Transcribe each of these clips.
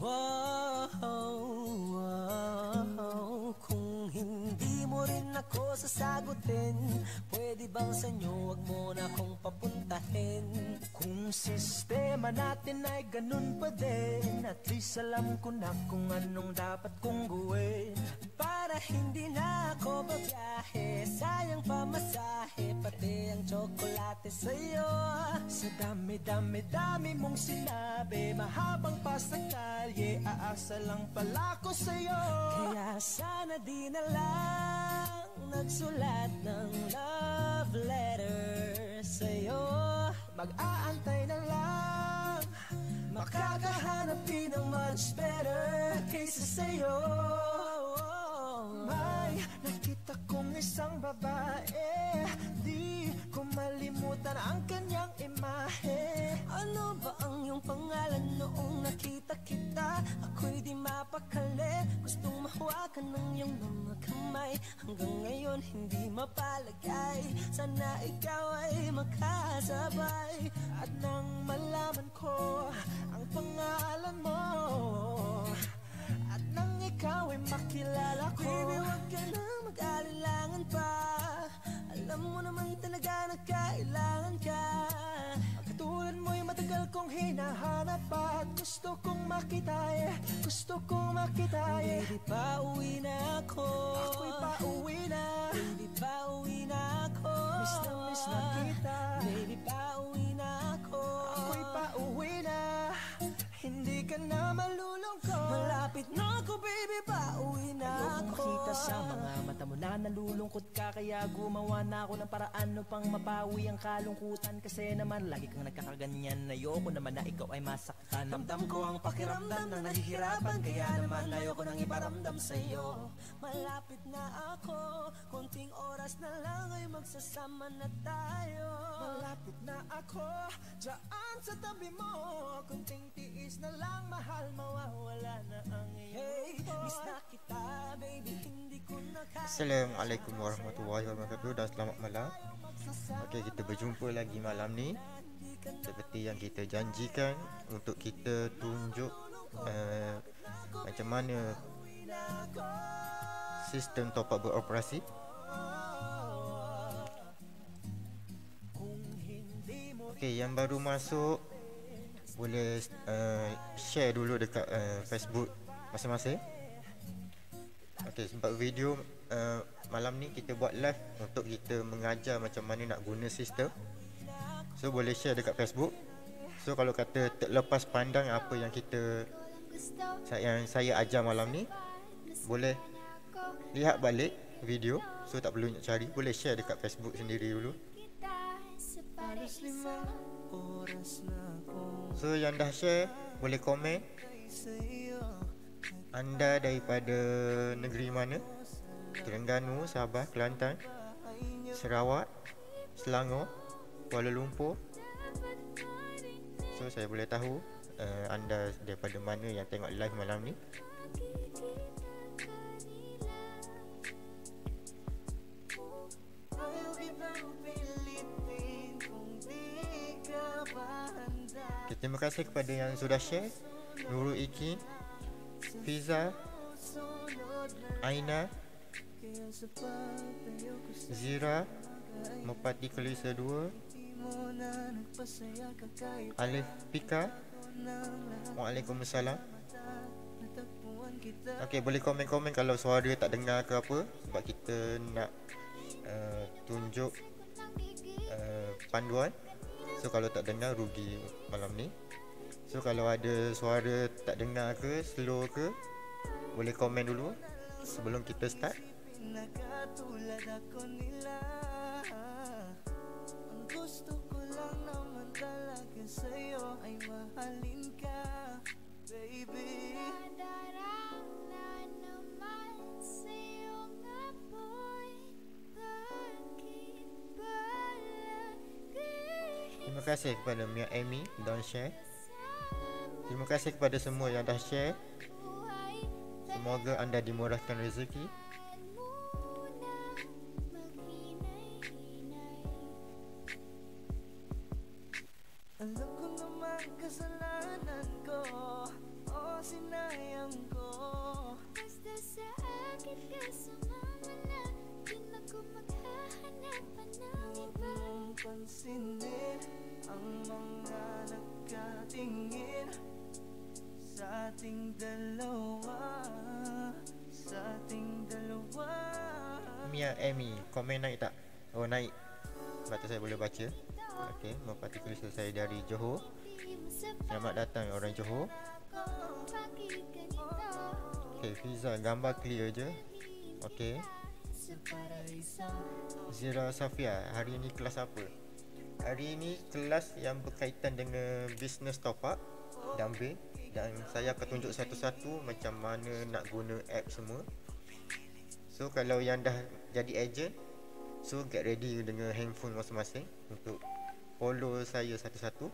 Wow, kung hindi mo rin ako sasagutin, pwede bang sa inyo wag mo na akong papuntahin? Kung sistema natin ay ganun pa din, at least alam ko na kung anong dapat kong gawin. Para hindi na ako babiyahe, sayang pamasahe, pati ang tsokolate sa'yo. Sa dami-dami-dami mong sinabi, mahabang pa sa kalye, aasa lang pala ko sa'yo. Kaya sana di na lang nagsulat ng love letter sa'yo. Mag-aantay na lang, makakahanap din ng much better kaysa sa'yo. May nakita kong isang babae, di ko malimutan ang kanyang imahe. Ano ba ang iyong pangalan noong nakita kita? Ako'y di mapakali, gustong mahawakan ng iyong mga kamay. Hanggang ngayon hindi mapalagay, sana ikaw ay makasabay. At nang malaman ko ang pangalan mo, at nang ikaw ay makilala ko, baby, wag ka na mag-alilangan pa. Alam mo naman talaga na kailangan ka. Katulad mo'y matagal kong hinahanap at gusto kong makita, gusto kong makita, baby, pauwi na ako. Ako'y pauwi na, baby, pauwi na ako. Miss na kita, baby, pauwi na ako. Ako'y pauwi na, hindi ka na malulungkot. Malapit na ako, baby, pauwi na ako. Ayokong makita sa mga mata mo na nalulungkot ka, kaya gumawa na ako ng paraan upang mapawi ang kalungkutan. Kasi naman lagi kang nagkakaganyan, ayoko naman na ikaw ay masaktan. Damdam ko ang pakiramdam na nahihirapan, kaya naman ayoko nang iparamdam sa'yo. Malapit na ako, konting oras na lang ay magsasama na tayo. Malapit na ako, dyan sa tabi mo, konting tiis na lang, mahal, mawawala na ang iyong miss na kita, baby, hindi ko na kaya. Assalamualaikum warahmatullahi wabarakatuh dan selamat malam. Okey, kita berjumpa lagi malam ni. Seperti yang kita janjikan untuk kita tunjuk macam mana sistem top up beroperasi. Okey, yang baru masuk boleh share dulu dekat Facebook masing-masing. Okey, sebab video malam ni kita buat live untuk kita mengajar macam mana nak guna sistem. So boleh share dekat Facebook. So kalau kata terlepas pandang apa yang saya ajar malam ni, boleh lihat balik video. So tak perlu nak cari, boleh share dekat Facebook sendiri dulu. So yang dah share boleh komen anda daripada negeri mana, Terengganu, Sabah, Kelantan, Sarawak, Selangor, Kuala Lumpur. So saya boleh tahu anda daripada mana yang tengok live malam ni. Okay, terima kasih kepada yang sudah share. Nurul Ikin, Fiza, Aina, Zira, Mepati Kelisa 2, Alif Pika. Waalaikumsalam. Okay, boleh komen-komen kalau suara tak dengar ke apa, sebab kita nak tunjuk panduan. So kalau tak dengar rugi malam ni. So kalau ada suara tak dengar ke, slow ke, boleh komen dulu sebelum kita start. Nakatulad ako nila. Ang gusto ko lang naman talaga sa'yo ay mahalin ka, baby. Nadarama naman sa'yo nga boy, bakit ba lagi? Terima kasih kepada Mia Amy dan share. Terima kasih kepada semua yang dah share. Semoga anda dimurahkan rezeki. Alam ko naman kasalanan ko, o sinayang ko. Basta sa akin ka sumama na, di na ko maghahanap pa ng iba. Huwag mong pansinin ang mga nagkatingin sa ating dalawa, sa ating dalawa. Mia Amy, komen naik tak? Oh, naik. Sebab tu saya boleh baca. Okey, Mepati Kelisa saya dari Johor. Selamat datang orang Johor. Okey, Fiza, gambar clear je. Okey. Zira Safia, hari ini kelas apa? Hari ini kelas yang berkaitan dengan business top up dan B, dan saya akan tunjuk satu-satu macam mana nak guna app semua. So kalau yang dah jadi agent, so get ready dengan handphone masing-masing untuk follow saya satu-satu.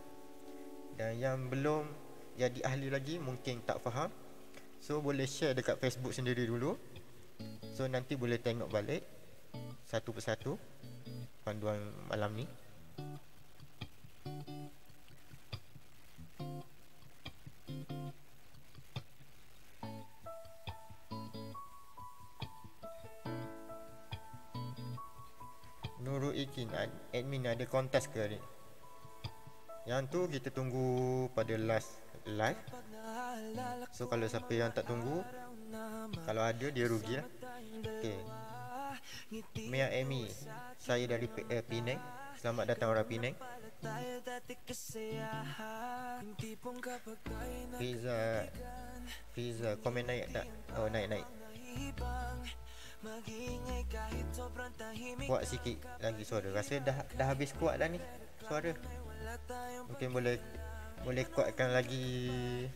Dan yang belum jadi ahli lagi, mungkin tak faham, so boleh share dekat Facebook sendiri dulu. So nanti boleh tengok balik satu persatu panduan malam ni. Nurul Ikin, admin ada kontes ke ni? Yang tu kita tunggu pada last live. So kalau siapa yang tak tunggu, kalau ada dia rugi lah. Okay, Mia Amy, saya dari Penang. Selamat datang orang Penang. Fiza, komen naik tak? Oh, naik. Kuat sikit lagi suara. Rasa dah habis kuat dah ni suara. Mungkin boleh kuatkan lagi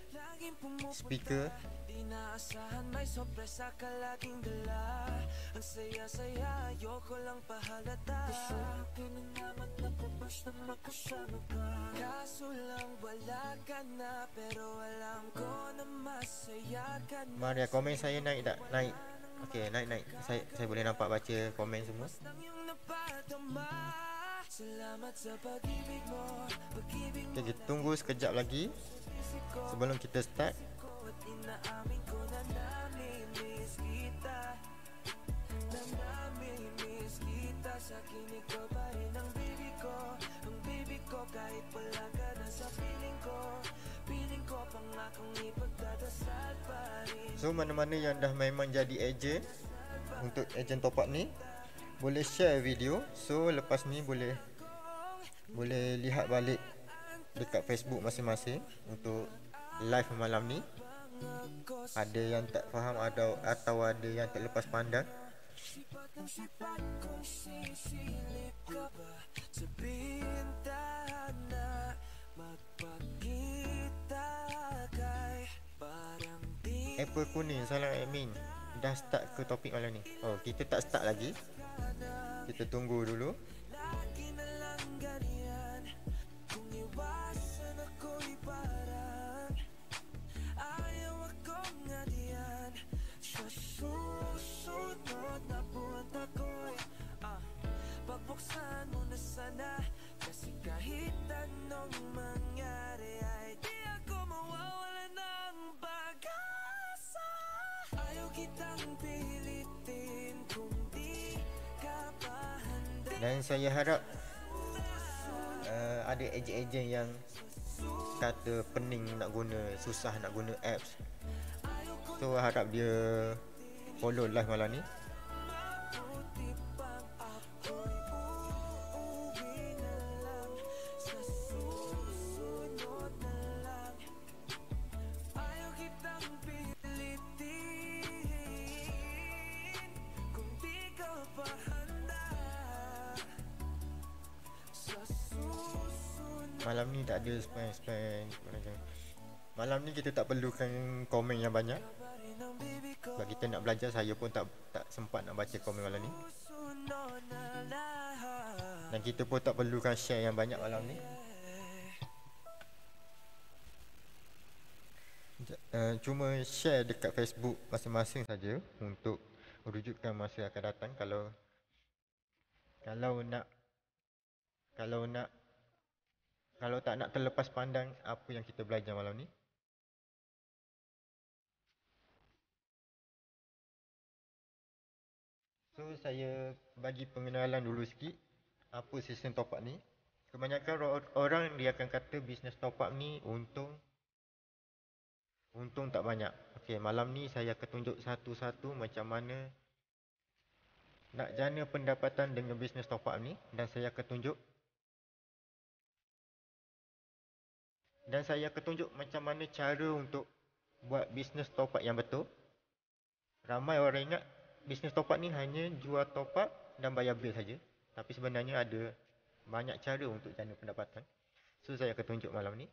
speaker. Inaasahan may sorpresa ka laging dala. Ang saya-saya, ayoko lang pahalata. Gusto akin na naman napapos na makasama ka. Kaso lang wala ka na, pero alam ko na masaya ka na. Maria, komen saya naik tak? Naik. Okey, naik. Saya boleh nampak baca komen semua. Okay, kita tunggu sekejap lagi sebelum kita start. So mana-mana yang dah memang jadi ejen untuk ejen top up ni, boleh share video. So lepas ni boleh lihat balik dekat Facebook masing-masing untuk live malam ni. Ada yang tak faham atau ada yang tak lepas pandang. Apple kuning, salam admin. Dah start ke topik malam ni? Oh, kita tak start lagi. Kita tunggu dulu. Pagbuksan mo na sana, kasi kahit anong mangyari ay Dan saya harap ada ejen-ejen yang kata pening nak guna, susah nak guna apps. So harap dia follow live malam ni. Malam ni tak ada spam. Malam ni kita tak perlukan komen yang banyak. Sebab kita nak belajar, saya pun tak sempat nak baca komen malam ni. Dan kita pun tak perlukan share yang banyak malam ni. Cuma share dekat Facebook masing-masing saja untuk rujukan masa akan datang. Kalau tak nak terlepas pandang apa yang kita belajar malam ni. So saya bagi pengenalan dulu sikit apa sistem top up ni. Kebanyakan orang dia akan kata bisnes top up ni untung tak banyak. Okey, malam ni saya akan tunjuk satu-satu macam mana nak jana pendapatan dengan bisnes top up ni, dan saya akan tunjuk macam mana cara untuk buat bisnes top up yang betul. Ramai orang ingat bisnes top up ni hanya jual top up dan bayar bil saja. Tapi sebenarnya ada banyak cara untuk jana pendapatan. So saya akan tunjuk malam ni.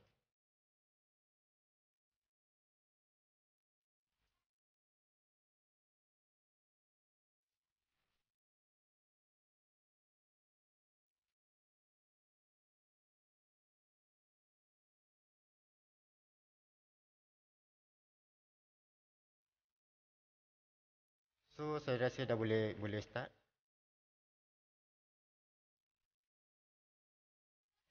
So saya rasa dah boleh start.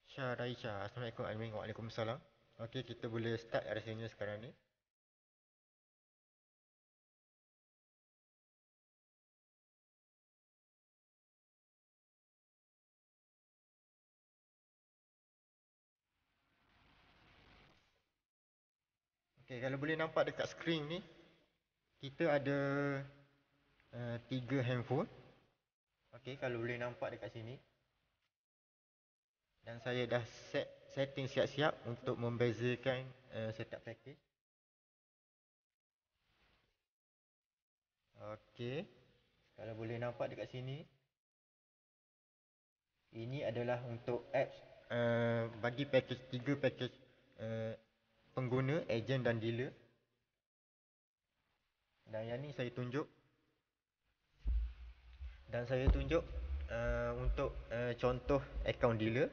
Syah Raisha, Assalamualaikum admin. Waalaikumsalam. Okey, kita boleh start rasanya sekarang ni. Okey, kalau boleh nampak dekat skrin ni, kita ada 3 handphone. Okey, kalau boleh nampak dekat sini. Dan saya dah setting siap-siap untuk membezakan setup package. Okey, kalau boleh nampak dekat sini, ini adalah untuk apps bagi package 3 package pengguna, ejen dan dealer. Dan yang ni saya tunjuk. Dan saya tunjuk untuk contoh account dealer.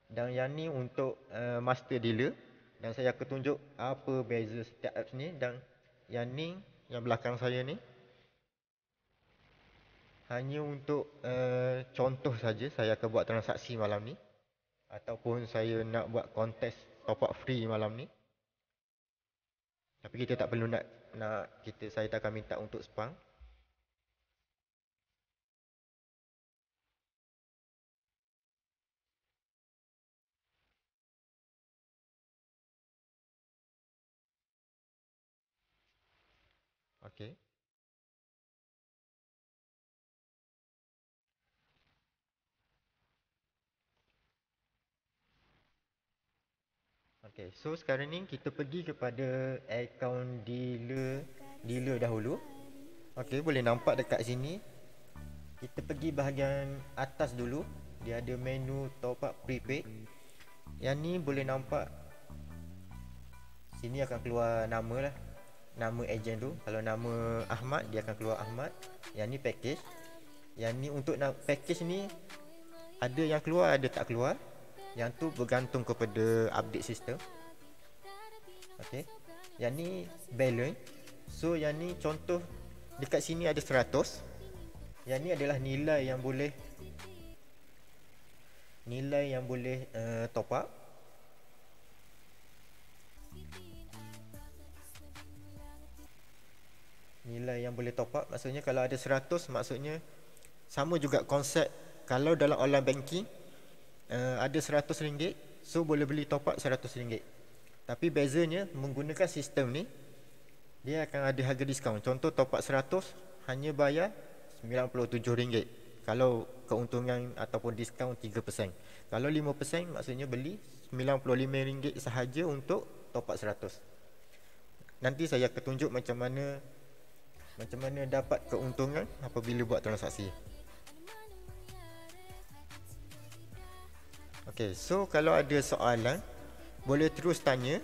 Dan yang ni untuk master dealer. Dan saya akan tunjuk apa beza setiap apps ni. Dan yang ni, yang belakang saya ni, hanya untuk contoh saja. Saya akan buat transaksi malam ni, ataupun saya nak buat kontes top up free malam ni. Tapi kita tak perlu saya tak akan minta untuk spam. Okey. Okey, so sekarang ni kita pergi kepada akaun dealer dahulu. Okey, boleh nampak dekat sini. Kita pergi bahagian atas dulu. Dia ada menu top up prepaid. Yang ni boleh nampak sini akan keluar nama lah. Nama ejen tu. Kalau nama Ahmad, dia akan keluar Ahmad. Yang ni package. Yang ni untuk package ni ada yang keluar, ada tak keluar. Yang tu bergantung kepada update sistem. Okey. Yang ni balance. So yang ni contoh dekat sini ada 100. Yang ni adalah nilai yang boleh top up. Nilai yang boleh top up maksudnya kalau ada 100, maksudnya Sama juga konsep kalau dalam online banking ada RM100, so boleh beli top up RM100. Tapi bezanya menggunakan sistem ni, dia akan ada harga diskaun. Contoh top up 100 hanya bayar RM97. Kalau keuntungan ataupun diskaun 3%. Kalau 5% maksudnya beli RM95 sahaja untuk top up 100. Nanti saya akan tunjuk macam mana dapat keuntungan apabila buat transaksi. Okey, so kalau ada soalan boleh terus tanya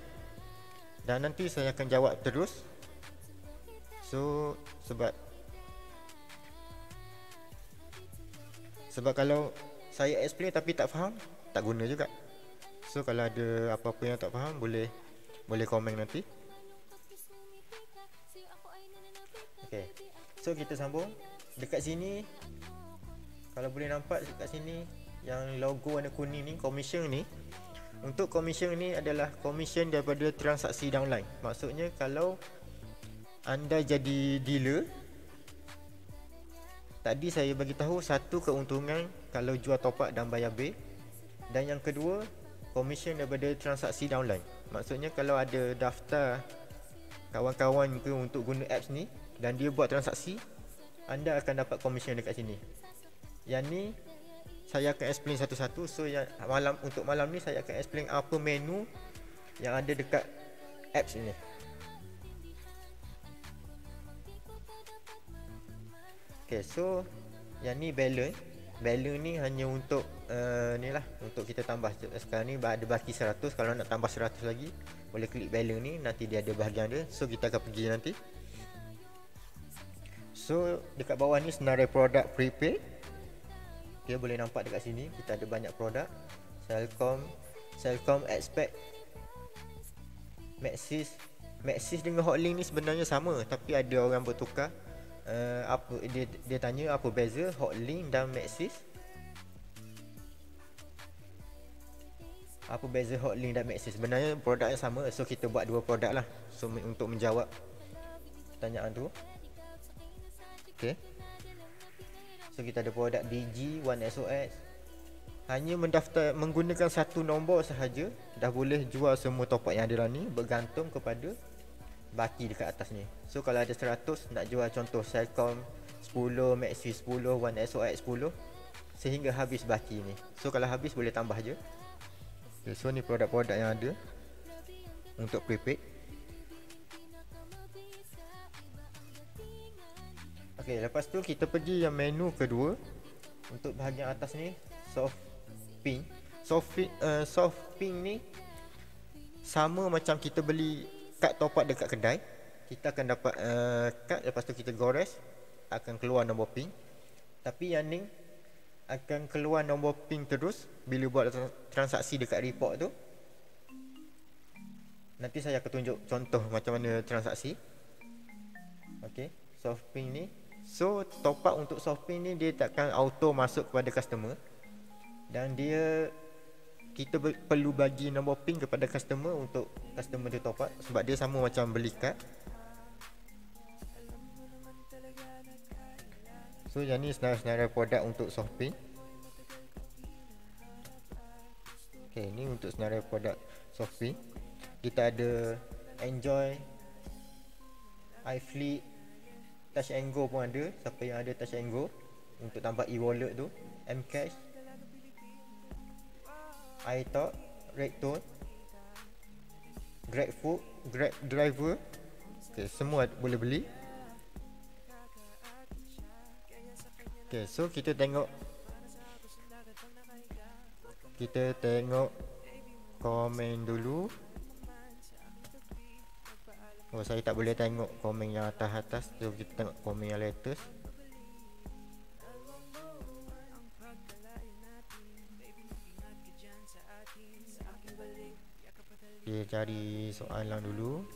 dan nanti saya akan jawab terus. So sebab kalau saya explain tapi tak faham, tak guna juga. So kalau ada apa-apa yang tak faham, boleh komen nanti. Okay, so kita sambung. Dekat sini, kalau boleh nampak dekat sini, yang logo warna kuning ni, commission ni. Untuk commission ni adalah commission daripada transaksi downline. Maksudnya kalau anda jadi dealer, tadi saya bagi tahu satu keuntungan kalau jual top up dan bayar bil, dan yang kedua commission daripada transaksi downline. Maksudnya kalau ada daftar kawan-kawan ke untuk guna apps ni dan dia buat transaksi, anda akan dapat commission dekat sini. Yang ni saya akan explain satu-satu. So untuk malam ni saya akan explain apa menu yang ada dekat apps ni. Okay, so yang ni balance ni hanya untuk ni lah, untuk kita tambah. Sekarang ni ada baki 100. Kalau nak tambah 100 lagi, boleh klik balance ni, nanti dia ada bahagian dia. So kita akan pergi nanti. So dekat bawah ni senarai produk prepaid. Okay, boleh nampak dekat sini kita ada banyak produk. Celcom Expect, Maxis dengan Hotlink ni sebenarnya sama, tapi ada orang bertukar. Apa dia tanya apa beza Hotlink dan Maxis? Apa beza Hotlink dan Maxis? Sebenarnya produk yang sama, so kita buat dua produk lah. So untuk menjawab pertanyaan tu. Okay, so kita ada produk DG, One SOS. Hanya mendaftar menggunakan satu nombor sahaja dah boleh jual semua top up yang ada dalam ni, bergantung kepada baki dekat atas ni. So kalau ada 100 nak jual, contoh Celcom 10, Maxis 10, One SOS 10, sehingga habis baki ni. So kalau habis boleh tambah je. Okay, so ni produk-produk yang ada untuk prepaid. Okay, lepas tu kita pergi yang menu kedua. Untuk bahagian atas ni, soft pin. Soft pin ni sama macam kita beli kad top up dekat kedai. Kita akan dapat kad, lepas tu kita gores, akan keluar nombor pin. Tapi yang ni akan keluar nombor pin terus bila buat transaksi dekat report tu. Nanti saya akan tunjuk contoh macam mana transaksi. Okay, soft pin ni. So top up untuk soft pin ni dia takkan auto masuk kepada customer, dan kita perlu bagi nombor pin kepada customer untuk customer dia top up, sebab dia sama macam beli kad. So yang ni senarai produk untuk soft pin. Okay, ni untuk senarai produk soft pin. Kita ada Enjoy, iFleet, Touch and Go pun ada. Siapa yang ada Touch and Go untuk tambah e-wallet tu, Mcash, iTalk, Redtone, GrabFood, Grab Driver. Okay, semua boleh beli. Okay, so kita tengok komen dulu. Oh, saya tak boleh tengok komen yang atas-atas. So kita tengok komen yang latest. Dia cari soalan dulu.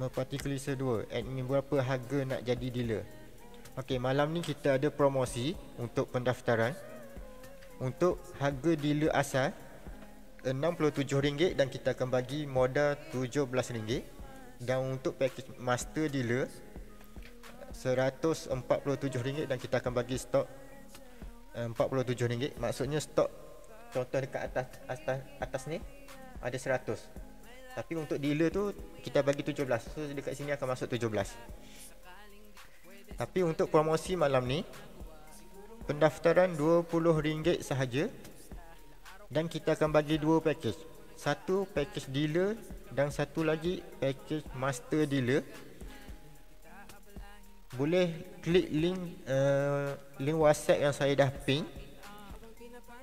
Merpati Kelisa 2, admin berapa harga nak jadi dealer? Okey, malam ni kita ada promosi untuk pendaftaran. Untuk harga dealer asal RM67 dan kita akan bagi modal RM17. Dan untuk package master dealer RM147 dan kita akan bagi stok RM47. Maksudnya stok contoh dekat atas ni ada 100. Tapi untuk dealer tu kita bagi 17. So dekat sini akan masuk 17. Tapi untuk promosi malam ni pendaftaran RM20 sahaja. Dan kita akan bagi dua package. Satu package dealer dan satu lagi package master dealer. Boleh klik link WhatsApp yang saya dah ping,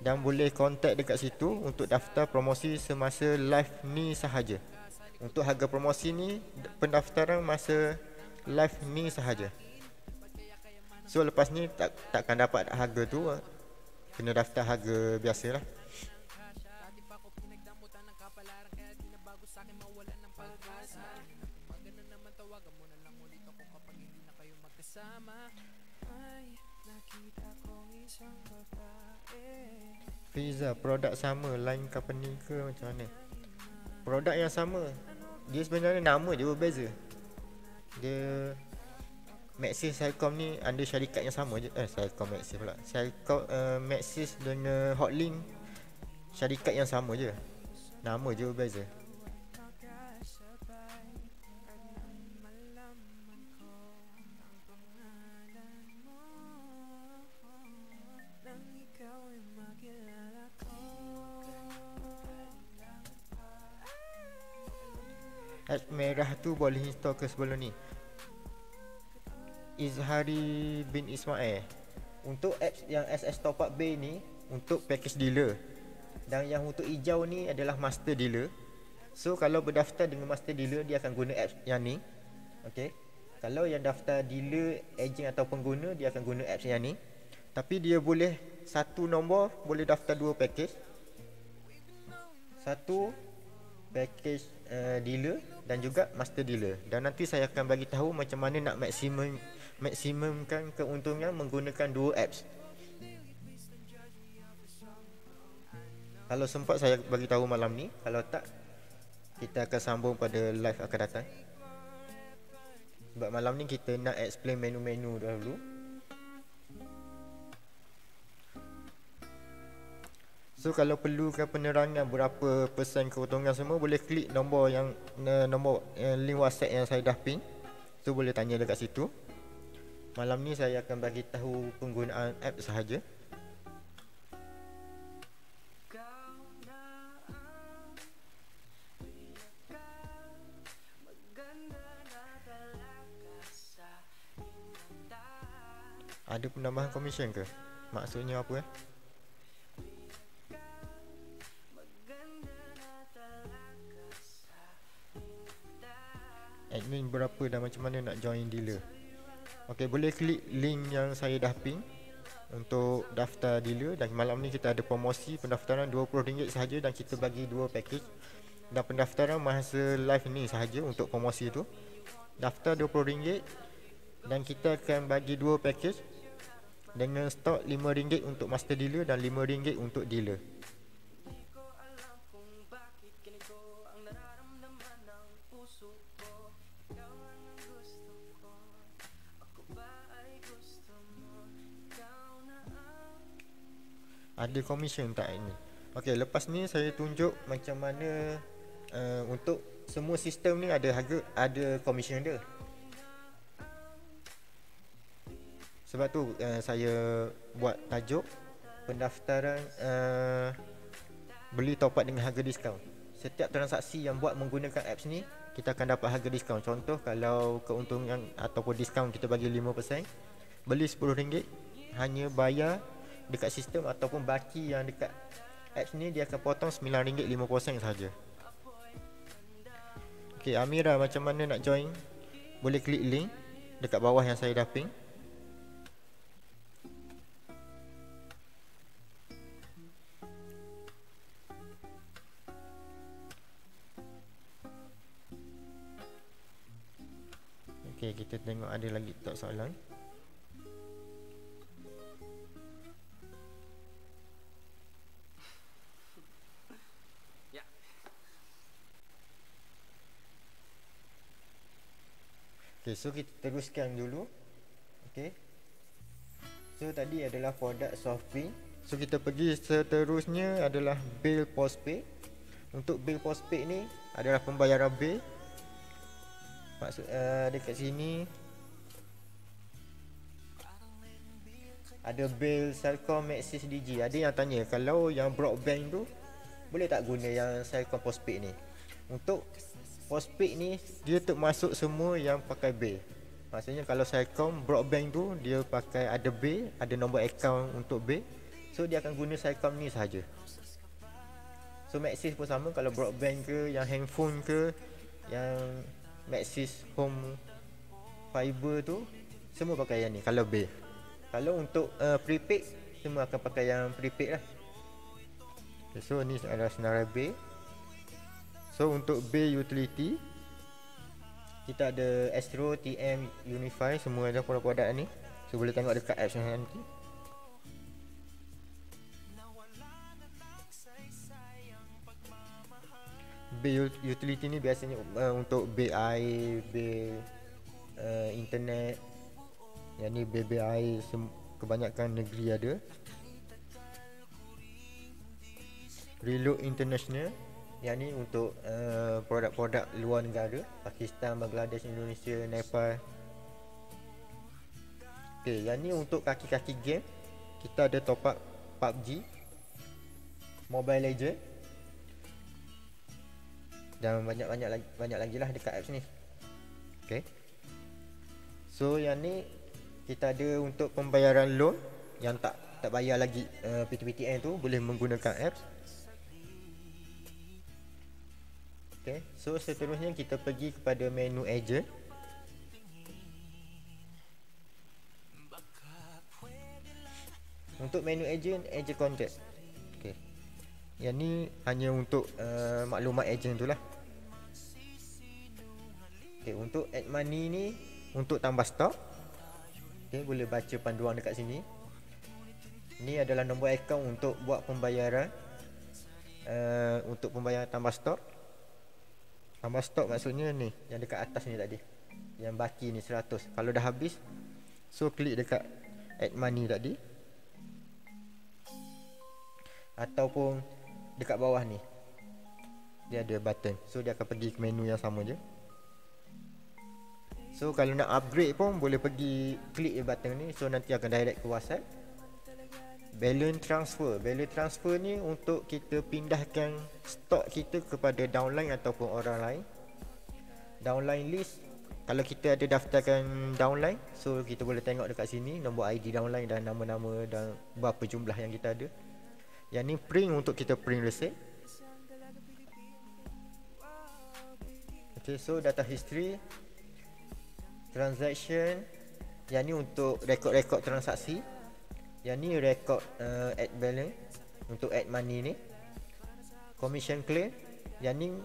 dan boleh contact dekat situ untuk daftar promosi semasa live ni sahaja. Untuk harga promosi ni pendaftaran masa live ni sahaja. So lepas ni takkan dapat harga tu, kena daftar harga biasalah. Fiza, produk sama, lain company ke macam mana? Produk yang sama. Dia sebenarnya nama je berbeza. Dia Maxis Celcom ni under syarikat yang sama je. Celcom Maxis pula. Celcom Maxis dengan Hotlink syarikat yang sama je. Nama je berbeza. Apps merah tu boleh install ke sebelum ni? Izhari bin Ismail. Untuk apps yang SS Top Up Bay ni untuk package dealer, dan yang untuk hijau ni adalah master dealer. So kalau berdaftar dengan master dealer, dia akan guna apps yang ni. Okay. Kalau yang daftar dealer, agent atau pengguna, dia akan guna apps yang ni. Tapi dia boleh satu nombor boleh daftar dua package. Satu package dealer dan juga master dealer. Dan nanti saya akan bagi tahu macam mana nak maksimumkan keuntungan menggunakan dua apps. Kalau sempat saya bagi tahu malam ni, kalau tak kita akan sambung pada live akan datang. Sebab malam ni kita nak explain menu-menu dahulu. So kalau perlukan penerangan berapa persen keuntungan semua, boleh klik nombor link WhatsApp yang saya dah ping. So boleh tanya dekat situ. Malam ni saya akan bagi tahu penggunaan app sahaja. Ada penambahan komisen ke? Maksudnya apa Admin berapa dan macam mana nak join dealer? Ok, boleh klik link yang saya dah ping untuk daftar dealer. Dan malam ni kita ada promosi pendaftaran RM20 sahaja, dan kita bagi dua package. Dan pendaftaran masa live ni sahaja untuk promosi tu. Daftar RM20 dan kita akan bagi dua package dengan stok RM5 untuk master dealer dan RM5 untuk dealer. Ada komisen tak ini? Okey, lepas ni saya tunjuk macam mana untuk semua sistem ni ada harga, ada komisen dia. Sebab tu saya buat tajuk pendaftaran beli top up dengan harga diskaun. Setiap transaksi yang buat menggunakan apps ni, kita akan dapat harga diskaun. Contoh kalau keuntungan ataupun diskaun kita bagi 5%, beli RM10, hanya bayar dekat sistem ataupun baki yang dekat apps ni, dia akan potong RM9.50 saja. Okey, Amira macam mana nak join? Boleh klik link dekat bawah yang saya dah ping. Okey, kita tengok ada lagi tak soalan. Okay, so kita teruskan dulu. Okay, so tadi adalah produk Softbank. So kita pergi seterusnya adalah bil postpaid. Untuk bil postpaid ni adalah pembayaran bil. Maksud dekat sini ada bil Celcom Maxis Digi. Ada yang tanya kalau yang broadband tu boleh tak guna yang Celcom postpaid ni. Untuk postpaid ni dia termasuk semua yang pakai bil. Maksudnya kalau Celcom broadband tu dia pakai ada bil, ada nombor akaun untuk bil. So dia akan guna Celcom ni sahaja. So Maxis pun sama, kalau broadband ke, yang handphone ke, yang Maxis Home Fiber tu semua pakai yang ni kalau bil. Kalau untuk prepaid semua akan pakai yang prepaid lah. Okay, so ni adalah senarai bil. So untuk bil utility kita ada Astro, TM, Unify, semua ada produk-produk ni. So boleh tengok dekat apps nanti. Bil utility ni biasanya untuk bil air, bil internet. Yang ni bil air kebanyakan negeri ada. Reload International, yang ni untuk produk-produk luar negara, Pakistan, Bangladesh, Indonesia, Nepal. Okay, yang ni untuk kaki-kaki game. Kita ada top up PUBG, Mobile Legend, dan banyak lagi lah dekat apps ni. Okay, so yang ni kita ada untuk pembayaran loan yang tak bayar lagi PTPTN tu, boleh menggunakan apps. Okay, so seterusnya kita pergi kepada menu agent. Untuk menu agent contact. Okay, yang ni hanya untuk maklumat agent tu lah. Okay, untuk add money ni untuk tambah stok. Okay, boleh baca panduan dekat sini. Ini adalah nombor akaun untuk buat pembayaran untuk pembayaran tambah stok. Tambah stok maksudnya ni yang dekat atas ni tadi, yang baki ni 100. Kalau dah habis, so klik dekat add money tadi, ataupun dekat bawah ni dia ada button. So dia akan pergi ke menu yang sama je. So kalau nak upgrade pun boleh pergi klik button ni. So nanti akan direct ke WhatsApp. Balance transfer ni untuk kita pindahkan stok kita kepada downline ataupun orang lain. Downline list, kalau kita ada daftarkan downline, so kita boleh tengok dekat sini nombor ID downline dan nama-nama dan berapa jumlah yang kita ada. Yang ni print, untuk kita print receipt. Okay, so data history, transaction, yang ni untuk rekod-rekod transaksi. Yang ni rekod add balance, untuk add money ni. Commission claim, yang ni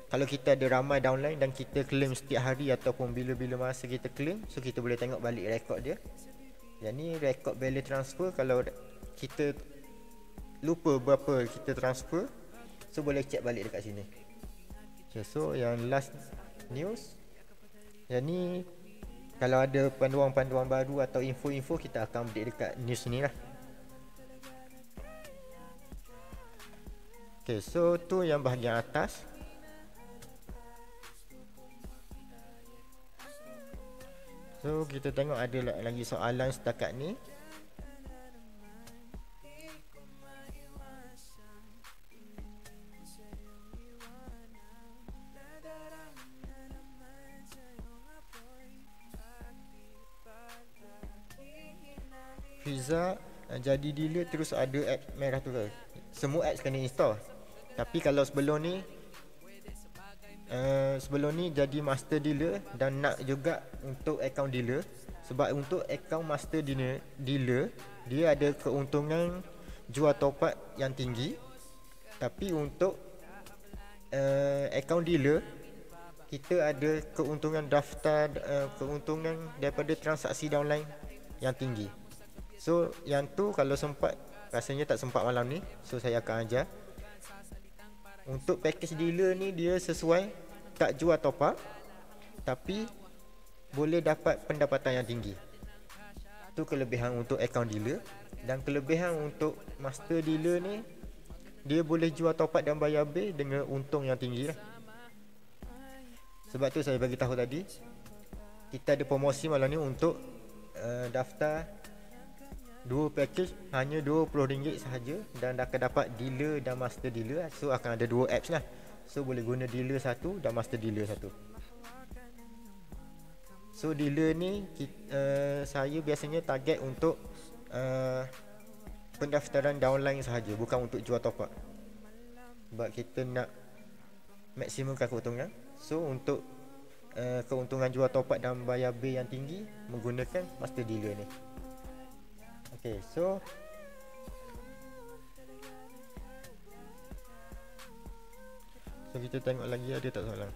kalau kita ada ramai downline dan kita claim setiap hari ataupun bila-bila masa kita claim, so kita boleh tengok balik rekod dia. Yang ni rekod balance transfer, kalau kita lupa berapa kita transfer, so boleh check balik dekat sini. Okay, so yang last news, yang ni kalau ada panduan-panduan baru atau info-info, kita akan update dekat news ni lah. Okay, so tu yang bahagian atas. So kita tengok ada lagi soalan setakat ni. Fiza jadi dealer terus ada app merah tu ke? Semua apps kena install. Tapi kalau sebelum ni jadi master dealer dan nak juga untuk account dealer. Sebab untuk account master dealer dia ada keuntungan jual top up yang tinggi. Tapi untuk account dealer kita ada keuntungan daftar keuntungan daripada transaksi downline yang tinggi. So yang tu kalau sempat, rasanya tak sempat malam ni, so saya akan ajar. Untuk package dealer ni dia sesuai, tak jual top up, tapi boleh dapat pendapatan yang tinggi. Itu kelebihan untuk account dealer. Dan kelebihan untuk master dealer ni, dia boleh jual top up dan bayar bil dengan untung yang tinggi lah. Sebab tu saya bagi tahu tadi, kita ada promosi malam ni untuk daftar 2 package hanya RM20 sahaja, dan akan dapat dealer dan master dealer. So akan ada 2 apps lah. So boleh guna dealer satu dan master dealer satu. So dealer ni saya biasanya target untuk pendaftaran downline sahaja, bukan untuk jual top up. Sebab kita nak maksimumkan keuntungan. So untuk keuntungan jual top up dan bayar bil yang tinggi, menggunakan master dealer ni. Okay, so kita tengok lagi ada tak soalan.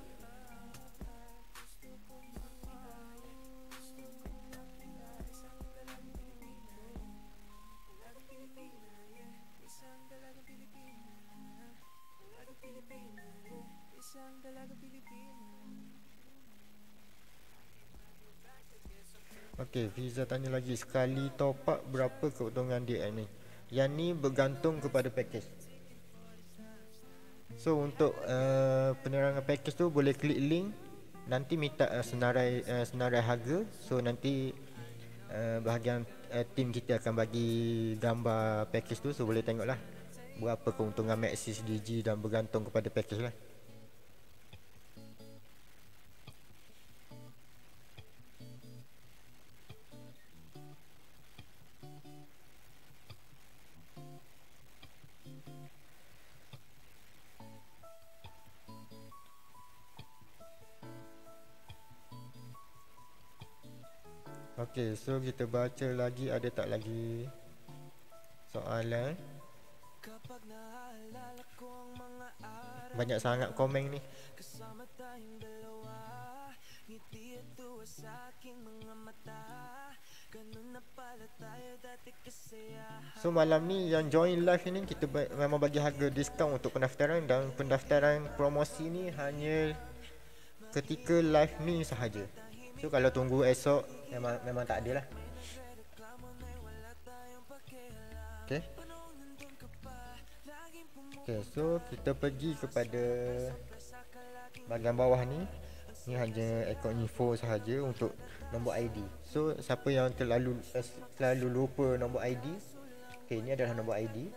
Okey, Fiza tanya lagi, sekali top up berapa keuntungan dia ni? Yang ni bergantung kepada package. So untuk penerangan package tu boleh klik link, nanti minta senarai harga. So nanti bahagian tim kita akan bagi gambar package tu. So boleh tengoklah berapa keuntungan Maxis DG, dan bergantung kepada package lah. Okey, so kita baca lagi, ada tak lagi soalan? Banyak sangat komen ni. So malam ni yang join live ni, kita memang bagi harga diskaun untuk pendaftaran, dan pendaftaran promosi ni hanya ketika live ni sahaja. So kalau tunggu esok memang tak ada lah. Okay. Okay, so kita pergi kepada bahagian bawah ni. Ni hanya account info sahaja untuk nombor ID. So siapa yang selalu lupa nombor ID, okay, ni adalah nombor ID.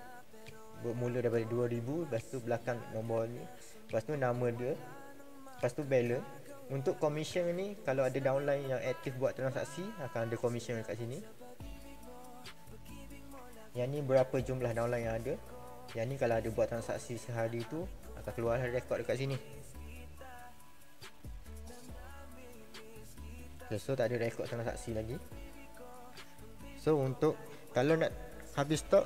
Bermula daripada 2000, lepas tu belakang nombor ni, lepas tu nama dia, lepas tu balance. Untuk commission ni, kalau ada downline yang aktif buat transaksi, akan ada commission dekat sini. Yang ni berapa jumlah downline yang ada. Yang ni kalau ada buat transaksi sehari tu, akan keluar rekod dekat sini. Okay, so tak ada rekod transaksi lagi. So untuk kalau nak habis stok,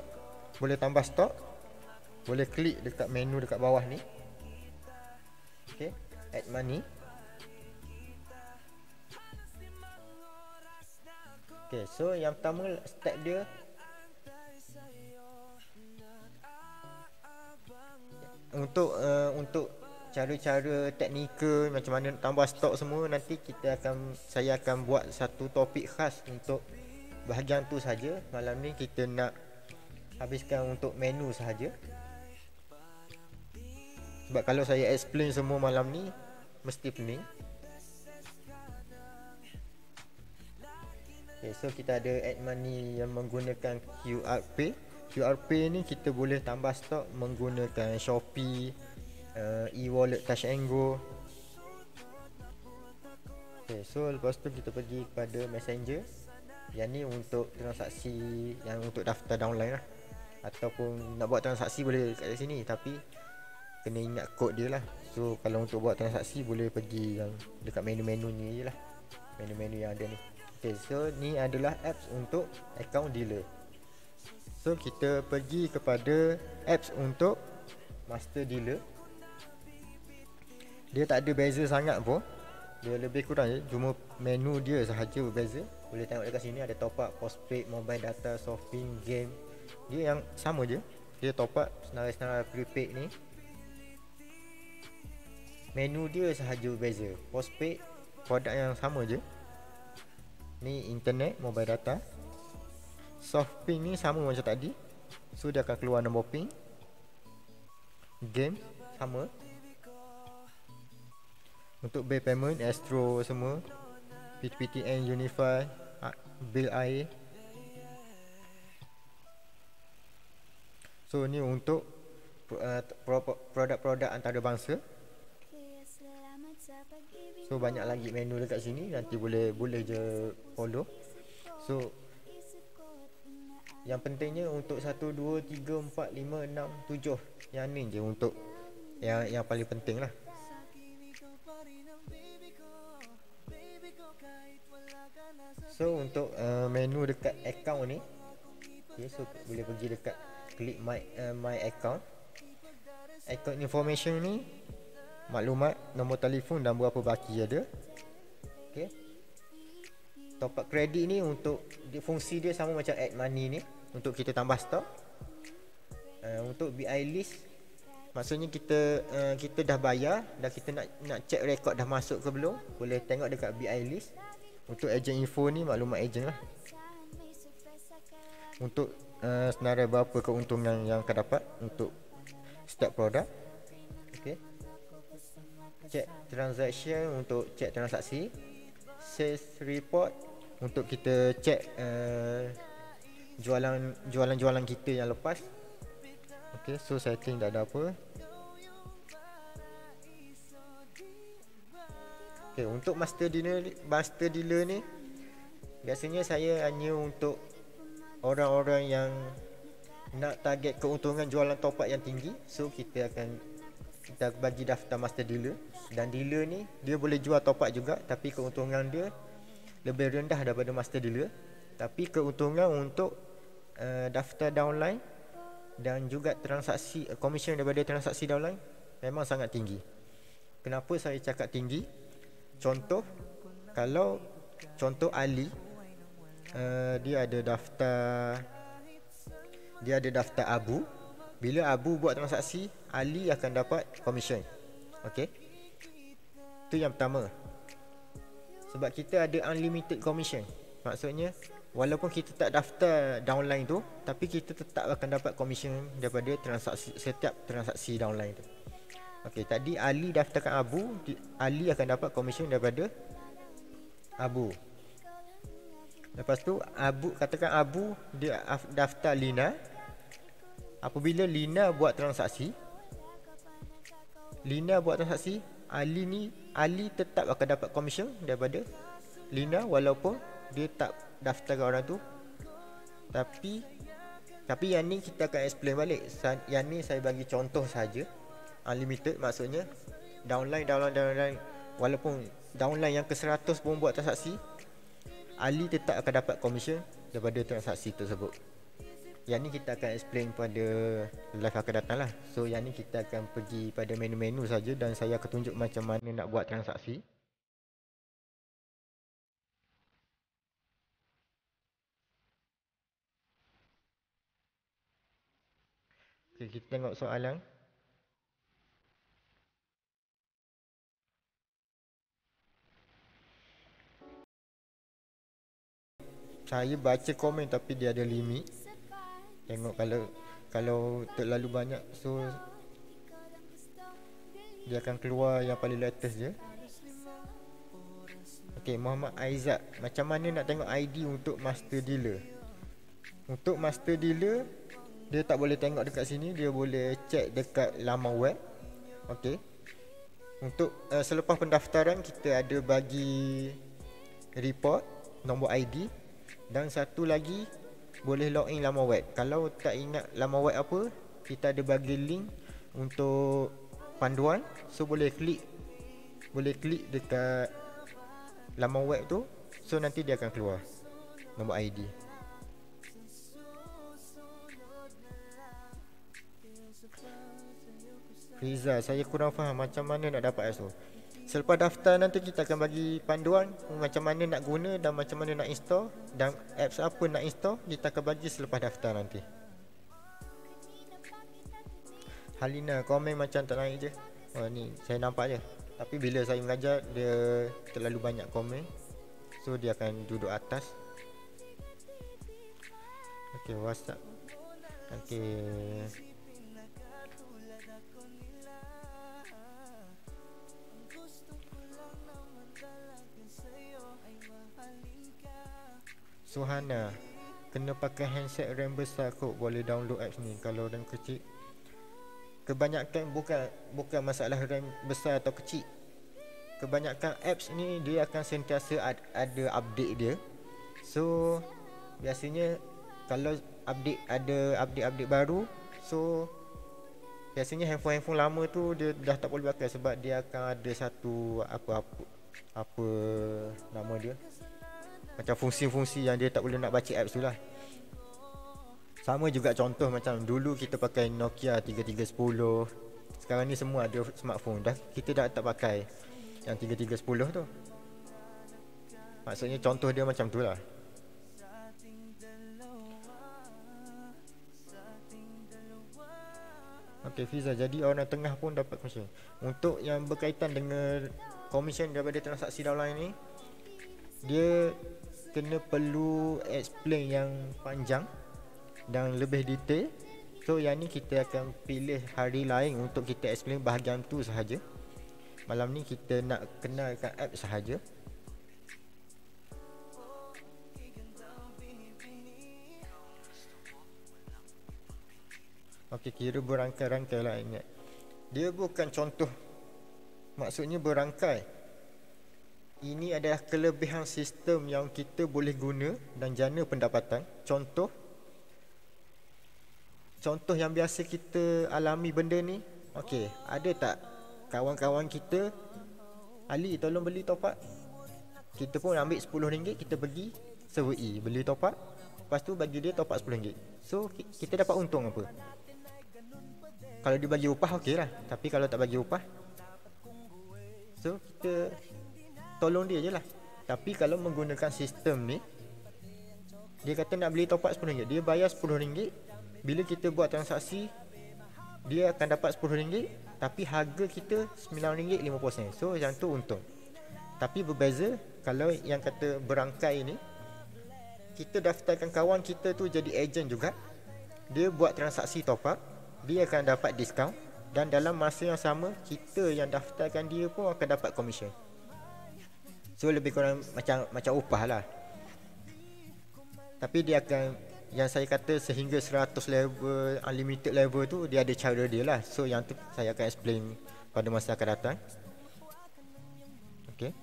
boleh tambah stok, boleh klik dekat menu dekat bawah ni. Okay, add money. Okay, so yang pertama step dia, untuk cara-cara teknikal macam mana nak tambah stok semua, nanti saya akan buat satu topik khas untuk bahagian tu saja. Malam ni kita nak habiskan untuk menu sahaja. Sebab kalau saya explain semua malam ni, mesti pening. Okay, so kita ada add money yang menggunakan QR Pay. QR Pay ni kita boleh tambah stok menggunakan Shopee, e-wallet Touch and Go. Okay, so lepas tu kita pergi kepada Messenger. Yang ni untuk transaksi, yang untuk daftar downline lah. Ataupun nak buat transaksi boleh kat sini, tapi kena ingat kod dia lah. So kalau untuk buat transaksi boleh pergi yang dekat menu-menu ni je lah, menu-menu yang ada ni. Okay, so ni adalah apps untuk account dealer. So kita pergi kepada apps untuk master dealer. Dia tak ada beza sangat pun, dia lebih kurang je, cuma menu dia sahaja berbeza. Boleh tengok dekat sini ada top up, postpaid, mobile data, shopping, game. Dia yang sama je. Dia top up, senarai-senarai prepaid ni, menu dia sahaja berbeza. Postpaid produk yang sama je, Ni internet, mobile data. Soft pin ni sama macam tadi. So dia akan keluar nombor pin. Game sama. Untuk bill payment, Astro semua, PTN, Unify, bil air. So ni untuk produk-produk antarabangsa. So banyak lagi menu dekat sini, nanti boleh je follow. So yang pentingnya untuk 1, 2, 3, 4, 5, 6, 7. Yang ni je untuk yang paling penting lah. So untuk menu dekat account ni, okay, so boleh pergi dekat klik my account. Account information ni maklumat, nombor telefon dan berapa baki ada. Okay. Top up kredit ni untuk fungsi dia sama macam add money ni, untuk kita tambah stok. Untuk BI list, maksudnya kita dah bayar dan kita nak check rekod dah masuk ke belum, boleh tengok dekat BI list. Untuk agent info ni maklumat agent lah. Untuk senarai berapa keuntungan yang akan dapat untuk setiap produk. Okay. Check transaction untuk check transaksi. Sales report untuk kita check jualan kita yang lepas. Okay, so setting dah ada apa. Okay, untuk master dealer ni biasanya saya hanya untuk orang-orang yang nak target keuntungan jualan top up yang tinggi. So kita bagi daftar master dealer. Dan dealer ni dia boleh jual top up juga, tapi keuntungan dia lebih rendah daripada master dealer. Tapi keuntungan untuk daftar downline dan juga transaksi komisen daripada transaksi downline memang sangat tinggi. Kenapa saya cakap tinggi? Contoh, kalau contoh Ali, dia ada daftar Abu. Bila Abu buat transaksi, Ali akan dapat komisen. Okey, itu yang pertama. Sebab kita ada unlimited commission. Maksudnya walaupun kita tak daftar downline tu, tapi kita tetap akan dapat komisen daripada setiap transaksi downline tu. Okey, tadi Ali daftarkan Abu, Ali akan dapat komisen daripada Abu. Lepas tu katakan Abu dia daftar Lina. Apabila Lina buat transaksi, Ali tetap akan dapat komisen daripada Lina walaupun dia tak daftar orang tu. Tapi yang ni kita akan explain balik. Yang ni saya bagi contoh saja. Unlimited maksudnya downline walaupun downline yang ke-100 pun buat transaksi, Ali tetap akan dapat komisen daripada transaksi tersebut. Yang ni kita akan explain pada live akan datang lah. So yang ni kita akan pergi pada menu-menu saja dan saya akan tunjuk macam mana nak buat transaksi. Okay, kita tengok soalan. Saya baca komen tapi dia ada limit. Tengok kalau terlalu banyak, so dia akan keluar yang paling latest je. Okey, Muhammad Aizat, macam mana nak tengok ID untuk master dealer? Untuk master dealer, dia tak boleh tengok dekat sini, dia boleh check dekat laman web. Okey. Untuk selepas pendaftaran kita ada bagi report, nombor ID, dan satu lagi boleh login laman web. Kalau tak ingat laman web apa, kita ada bagi link untuk panduan. So boleh klik dekat laman web tu. So nanti dia akan keluar nombor ID. Riza, saya kurang faham macam mana nak dapat ISO. Selepas daftar nanti kita akan bagi panduan macam mana nak guna dan macam mana nak install, dan apps apa nak install kita akan bagi selepas daftar nanti. Halina, komen macam tak naik je. Oh ni saya nampak je. Tapi bila saya mengajar dia terlalu banyak komen. So dia akan duduk atas. Okay, WhatsApp. Okay. Suhana, kena pakai handset RAM besar kot boleh download apps ni. Kalau RAM kecil, kebanyakan bukan masalah RAM besar atau kecil. Kebanyakan apps ni dia akan sentiasa ada update dia. So biasanya kalau ada update baru, so biasanya handphone lama tu dia dah tak boleh pakai sebab dia akan ada satu apa nama dia, macam fungsi-fungsi yang dia tak boleh nak baca apps tu lah. Sama juga contoh macam dulu kita pakai Nokia 3310. Sekarang ni semua ada smartphone dah, kita dah tak pakai yang 3310 tu. Maksudnya contoh dia macam tu lah. Okay Fiza, jadi orang tengah pun dapat komisen. Untuk yang berkaitan dengan komisen daripada transaksi downline ni, dia kena perlu explain yang panjang dan lebih detail. So yang ni kita akan pilih hari lain untuk kita explain bahagian tu sahaja. Malam ni kita nak kenalkan app sahaja. Okey, kira berangkai-rangkai lah, ingat. Dia bukan contoh, maksudnya berangkai. Ini adalah kelebihan sistem yang kita boleh guna dan jana pendapatan. Contoh yang biasa kita alami benda ni. Okey, ada tak kawan-kawan kita, Ali tolong beli top up. Kita pun ambil RM10, kita pergi server E beli top up. Lepas tu bagi dia top up RM10. So kita dapat untung apa? Kalau dia bagi upah okey lah. Tapi kalau tak bagi upah, so kita tolong dia je lah. Tapi kalau menggunakan sistem ni, dia kata nak beli top up RM10, dia bayar RM10. Bila kita buat transaksi, dia akan dapat RM10, tapi harga kita RM9.50. So yang tu untung. Tapi berbeza kalau yang kata berangkai ni, kita daftarkan kawan kita tu jadi ejen juga. Dia buat transaksi top up, dia akan dapat diskaun. Dan dalam masa yang sama, kita yang daftarkan dia pun akan dapat komisen. So lebih kurang macam upah lah. Tapi dia akan, yang saya kata sehingga 100 level, unlimited level tu, dia ada cara dia lah. So yang tu saya akan explain pada masa akan datang. Okay.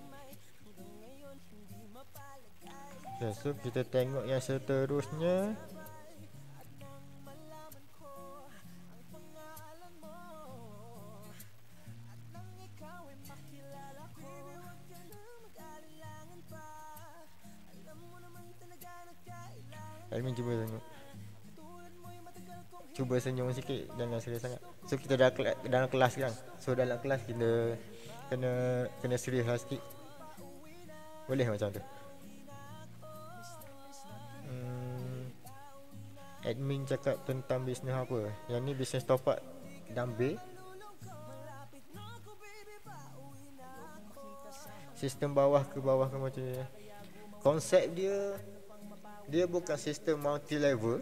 Okay, so kita tengok yang seterusnya. Admin cuba senyum sikit, jangan serius sangat. So kita dalam kelas kan. So dalam kelas kita kena serius lah sikit. Boleh macam tu. Admin cakap tentang bisnes apa? Yang ni bisnes top up dumbbell. Sistem bawah ke macam ni. Konsep dia bukan sistem multi level.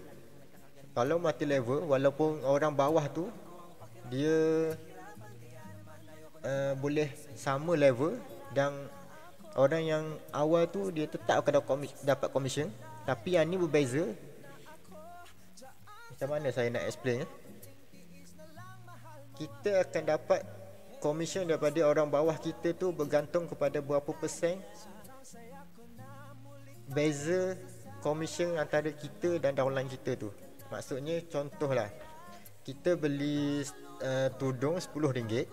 Kalau multi level, walaupun orang bawah tu dia boleh sama level, dan orang yang awal tu dia tetap akan dapat komisen. Tapi yang ni berbeza. Macam mana saya nak explain? Kita akan dapat komisen daripada orang bawah kita tu bergantung kepada berapa persen beza komisen antara kita dan downline kita tu. Maksudnya contohlah, kita beli tudung RM10,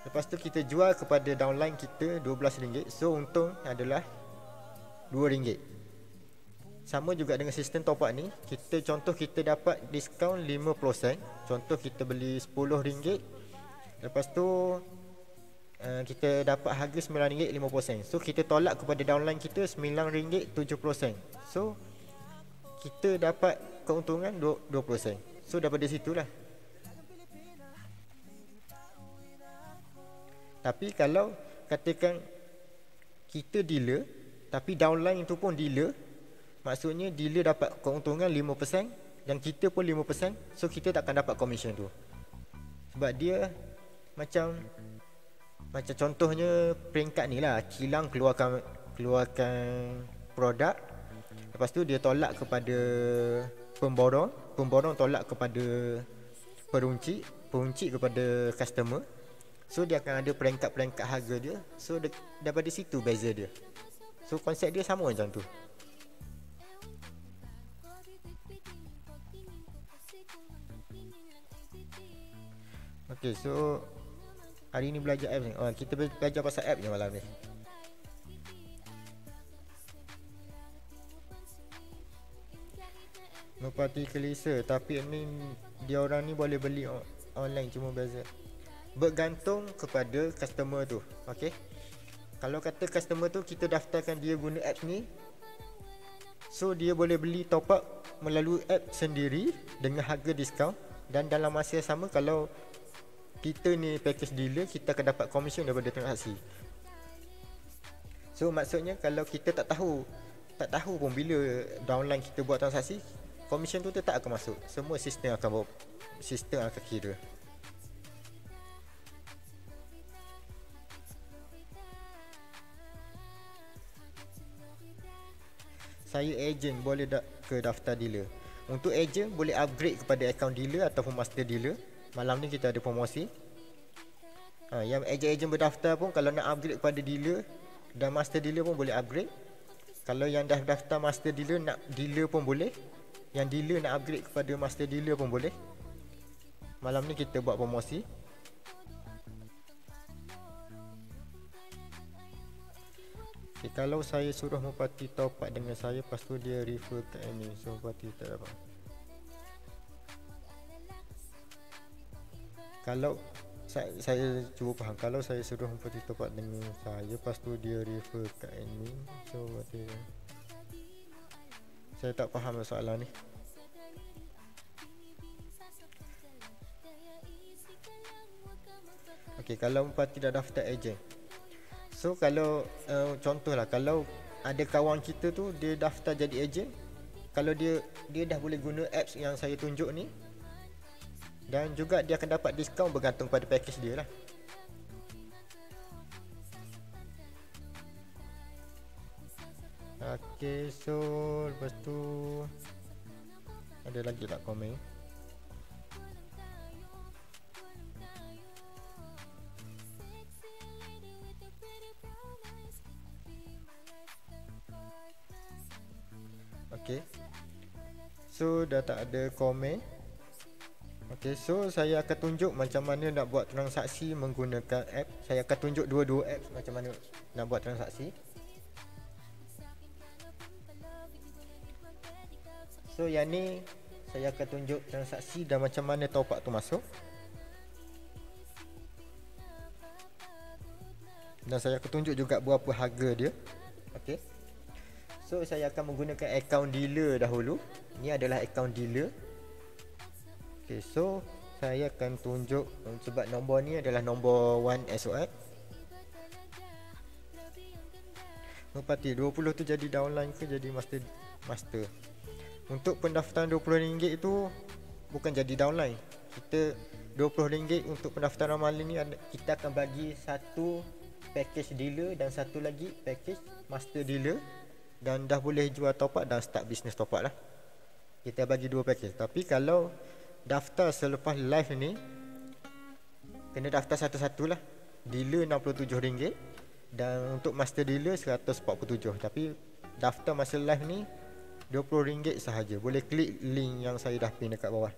lepas tu kita jual kepada downline kita RM12. So untung adalah RM2. Sama juga dengan sistem top up ni. Kita dapat diskaun 50%. Contoh kita beli RM10, lepas tu kita dapat harga RM9.50. So kita tolak kepada downline kita RM9.70. So kita dapat keuntungan 20%. So daripada situlah. Tapi kalau katakan kita dealer, Tapi downline itu pun dealer. Maksudnya dealer dapat keuntungan 5% dan kita pun 5%. So kita takkan dapat commission tu. Sebab dia macam contohnya peringkat ni lah, kilang keluarkan produk, lepas tu dia tolak kepada pemborong tolak kepada peruncit kepada customer. So dia akan ada peringkat harga dia. So daripada situ beza dia. So konsep dia sama macam tu. Okay, so hari ni belajar app ni. Kita belajar pasal app je malam ni. Merpati Kelisa. Tapi ni dia orang ni boleh beli online, cuma beza bergantung kepada customer tu. Okay, kalau kata customer tu kita daftarkan dia guna apps ni, so dia boleh beli top up melalui app sendiri dengan harga diskaun. Dan dalam masa yang sama, kalau kita ni package dealer, kita akan dapat komisen daripada transaksi. So maksudnya kalau kita tak tahu pun bila downline kita buat transaksi, komisen tu tetap akan masuk. Semua sistem akan kira. Saya ejen, boleh ke daftar dealer. Untuk ejen boleh upgrade kepada account dealer ataupun master dealer. Malam ni kita ada promosi. Yang ejen-ejen berdaftar pun kalau nak upgrade kepada dealer dan master dealer pun boleh upgrade. Kalau yang dah daftar master dealer nak dealer pun boleh. Yang dealer nak upgrade kepada master dealer pun boleh. Malam ni kita buat promosi. Okay, kalau saya suruh Merpati top up dengan saya, lepas tu dia refer ke admin, so Merpati tak dapat. Kalau saya cuba faham, kalau saya suruh Merpati top up dengan saya, lepas tu dia refer ke admin, so Merpati, saya tak faham soalan ni. Okay, kalau Merpati dah daftar ejen, so kalau contohlah, kalau ada kawan kita tu dia daftar jadi ejen, kalau dia dah boleh guna apps yang saya tunjuk ni, dan juga dia akan dapat diskaun bergantung pada package dia lah. Okay, so lepas tu ada lagi tak komen? Okay, so dah tak ada komen. Okay, so saya akan tunjuk macam mana nak buat transaksi menggunakan app. Saya akan tunjuk dua-dua apps macam mana nak buat transaksi. So yang ni saya akan tunjuk transaksi dan macam mana top up tu masuk. Dan saya akan tunjuk juga berapa harga dia. Okay, so saya akan menggunakan account dealer dahulu. Ni adalah account dealer. Okay, so saya akan tunjuk, sebab nombor ni adalah nombor 1 SOS. Merpati 20 tu jadi downline ke jadi master? Untuk pendaftaran RM20 itu bukan jadi downline. Kita RM20 untuk pendaftaran malam ni, kita akan bagi satu package dealer dan satu lagi package master dealer. Dan dah boleh jual top up dan start bisnes top up lah. Kita bagi dua package. Tapi kalau daftar selepas live ni, kena daftar satu-satu lah. Dealer RM67 dan untuk master dealer RM147. Tapi daftar masa live ni RM20 sahaja. Boleh klik link yang saya dah pin dekat bawah.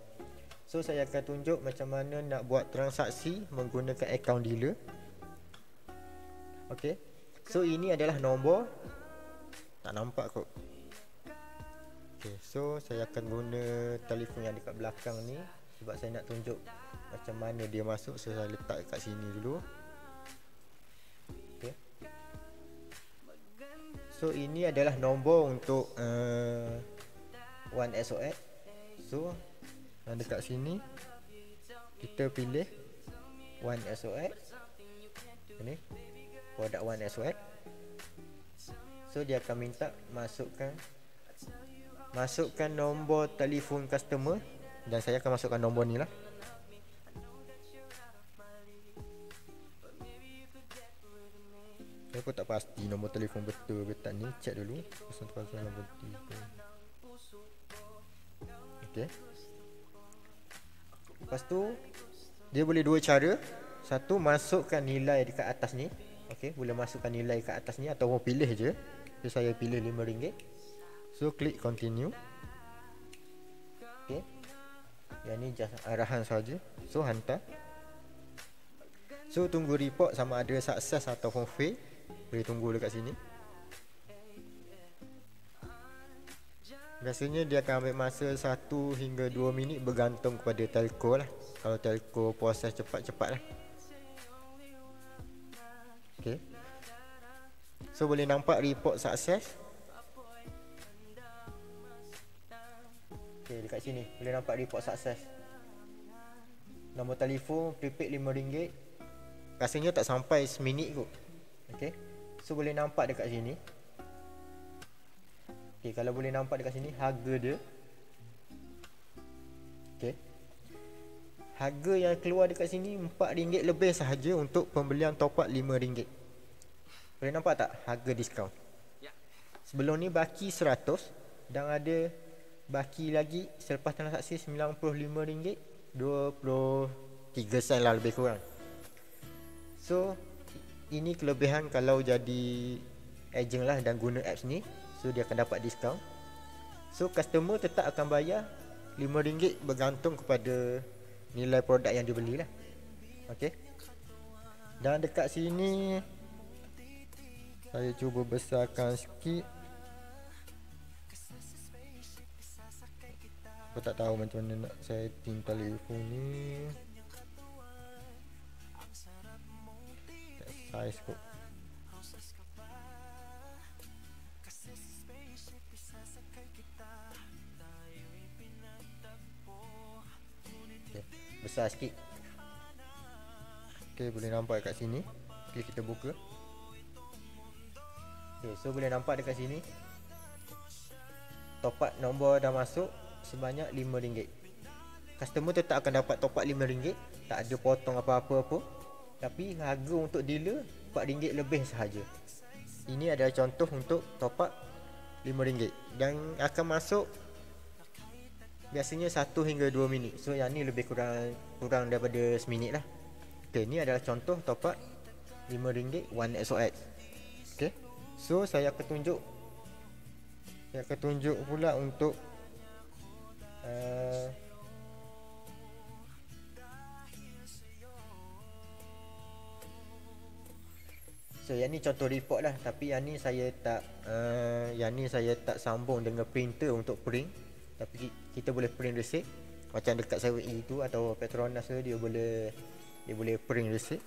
So saya akan tunjuk macam mana nak buat transaksi menggunakan account dealer. Okay, so ini adalah nombor. Tak nampak kot. Okay, so saya akan guna telefon yang dekat belakang ni sebab saya nak tunjuk macam mana dia masuk. So saya letak kat sini dulu. Okay, so ini adalah nombor untuk 1SOS. So yang dekat sini kita pilih 1SOS. Ini produk 1SOS. So dia akan minta masukkan nombor telefon customer, dan saya akan masukkan nombor ni lah. Saya pun tak pasti nombor telefon betul ke tak ni, check dulu. 003. Okey. Lepas tu dia boleh dua cara. Satu, masukkan nilai dekat atas ni. Okey, boleh masukkan nilai kat atas ni ataupun pilih je. So saya pilih RM5. So klik continue. Okey. Yang ni just arahan saja. So hantar. So tunggu report sama ada sukses ataupun fail. Boleh tunggu dekat sini. Biasanya dia akan ambil masa 1 hingga 2 minit bergantung kepada telco lah. Kalau telco proses cepat-cepat lah. Okay. So boleh nampak report sukses. Okay, dekat sini boleh nampak report sukses. Nombor telefon prepaid RM5. Rasanya tak sampai seminit kot. Okay. So boleh nampak dekat sini. Okay, kalau boleh nampak dekat sini harga dia. Okay. Harga yang keluar dekat sini RM4 lebih sahaja untuk pembelian top up RM5. Boleh nampak tak harga diskaun? Sebelum ni baki 100 dan ada baki lagi selepas transaksi RM95, 23 sen lah lebih kurang. So ini kelebihan kalau jadi agent lah dan guna apps ni. So dia akan dapat diskaun. So customer tetap akan bayar RM5 bergantung kepada nilai produk yang dia beli lah. Okay. Dan dekat sini saya cuba besarkan sikit. Aku tak tahu macam mana nak setting telefon ni. Size kot. Besar sikit. Okay, boleh nampak kat sini. Okay, kita buka. Okay, so boleh nampak dekat sini top up nombor dah masuk sebanyak RM5. Customer tetap akan dapat top up RM5, tak ada potong apa-apa pun. Tapi harga untuk dealer RM4 lebih sahaja. Ini adalah contoh untuk top up RM5 dan akan masuk biasanya 1 hingga 2 minit. So yang ni lebih kurang daripada seminit lah. Okay, ni adalah contoh top up RM5 OneXOX. Okay. So saya akan tunjuk pula untuk so yang ni contoh report lah, tapi yang ni saya tak sambung dengan printer untuk print. Tapi kita boleh print receipt macam dekat 7E tu atau Petronas tu, dia boleh print receipt.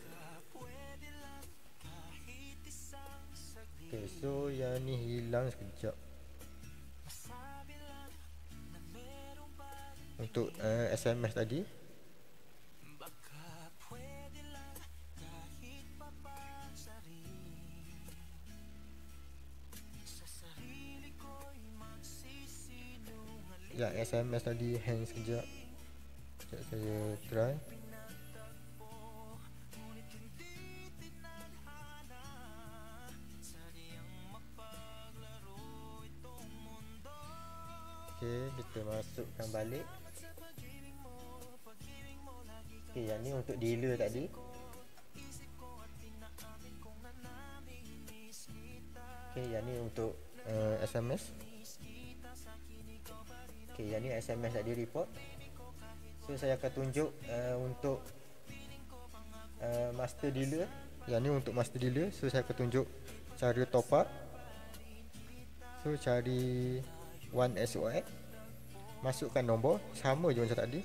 Okay, so yang ni hilang sekejap. Untuk SMS tadi. Ya, SMS tadi hang sekejap. Sekejap saya try. Okay, kita masukkan balik. Okay, yang ni untuk dealer tadi. Okay, yang ni untuk SMS. Okay, yang ni SMS tadi report. So saya akan tunjuk untuk master dealer. Yang ni untuk master dealer. So saya akan tunjuk cara top up. So cari OneXOX, masukkan nombor sama je macam tadi.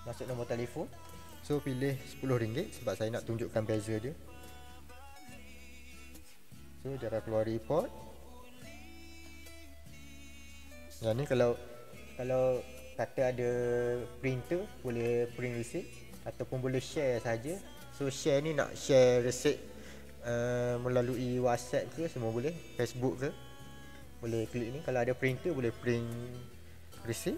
Masuk nombor telefon. So pilih RM10 sebab saya nak tunjukkan beza dia. So dia akan keluar report. Yang ni kalau kata ada printer boleh print receipt, ataupun boleh share saja. So share ni nak share resip melalui WhatsApp ke semua boleh, Facebook ke boleh klik ni. Kalau ada printer boleh print resip.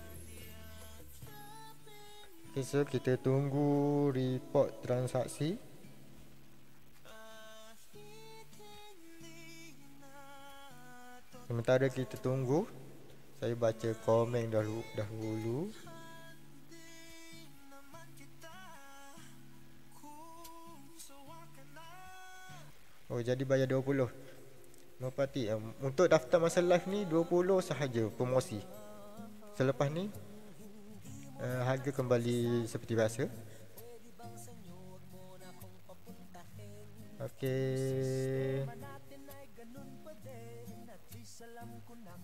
Okay, so kita tunggu report transaksi. Sementara kita tunggu, saya baca komen dahulu. Oh, jadi bayar 20. Merpati untuk daftar masa live ni 20 sahaja promosi. Selepas ni harga kembali seperti biasa. Okey.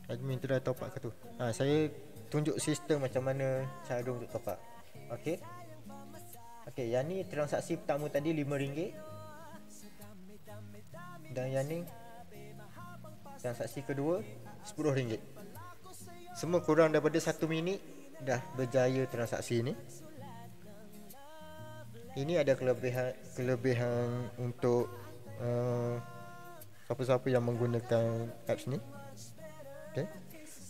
Admin tu dah top up ke tu? Saya tunjuk sistem macam mana cara untuk top up. Okey. Okey, yang ni transaksi pertama tadi RM5. Dan yang ni transaksi kedua RM10. Semua kurang daripada 1 minit dah berjaya transaksi ni. Ini ada kelebihan untuk siapa-siapa yang menggunakan apps ni. Okay.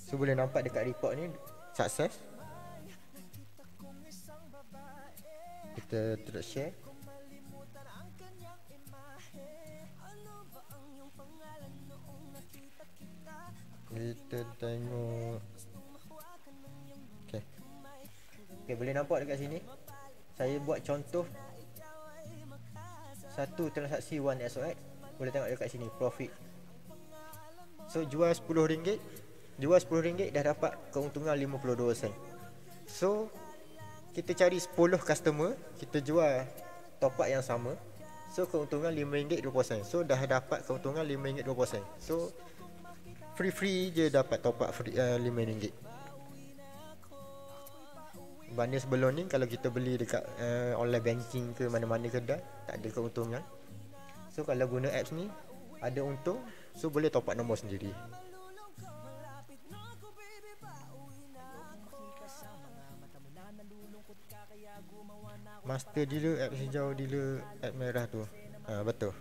So boleh nampak dekat report ni sukses. Kita terus share. Kita tengok. Okay, boleh nampak dekat sini. Saya buat contoh satu transaksi 1XOX. Boleh tengok dekat sini profit. So jual RM10, dah dapat keuntungan 52 sen. So kita cari 10 customer, kita jual top up yang sama. So keuntungan RM5.20. So dah dapat keuntungan RM5.20. So free je dapat top up RM5. Banding sebelum ni kalau kita beli dekat online banking ke mana-mana kedai, tak ada keuntungan. So kalau guna apps ni ada untung. So boleh top up nombor sendiri. Master dealer, app hijau dealer, app merah tu. Betul.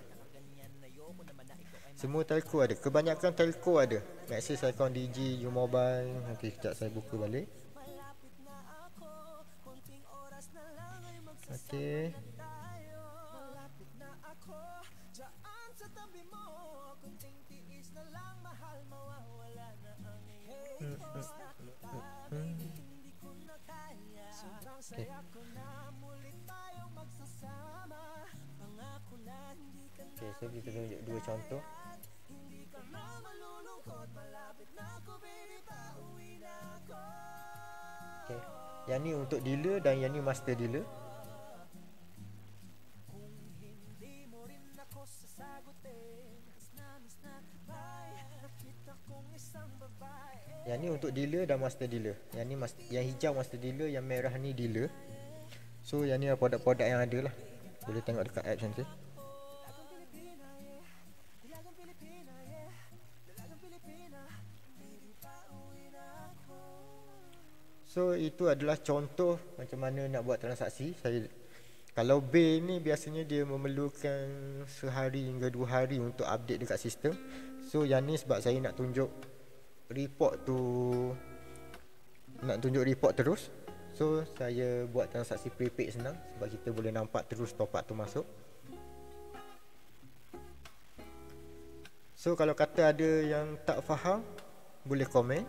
Semua telco ada. Kebanyakan telco ada. Maxis, Icon, Digi, U-Mobile. Nanti sekejap saya buka balik. Okey. Okay, so kita tunjuk dua contoh. Okay, yang ni untuk dealer dan yang ni master dealer. Yang ni untuk dealer dan master dealer. Yang ni yang hijau master dealer, yang merah ni dealer. So yang ni produk-produk yang ada lah. Boleh tengok dekat apps nanti. So itu adalah contoh macam mana nak buat transaksi. Kalau Bay ni biasanya dia memerlukan sehari hingga 2 hari untuk update dekat sistem. So yang ni sebab saya nak tunjuk report tu, nak tunjuk report terus. So saya buat transaksi prepaid senang sebab kita boleh nampak terus top up tu masuk. So kalau kata ada yang tak faham, boleh komen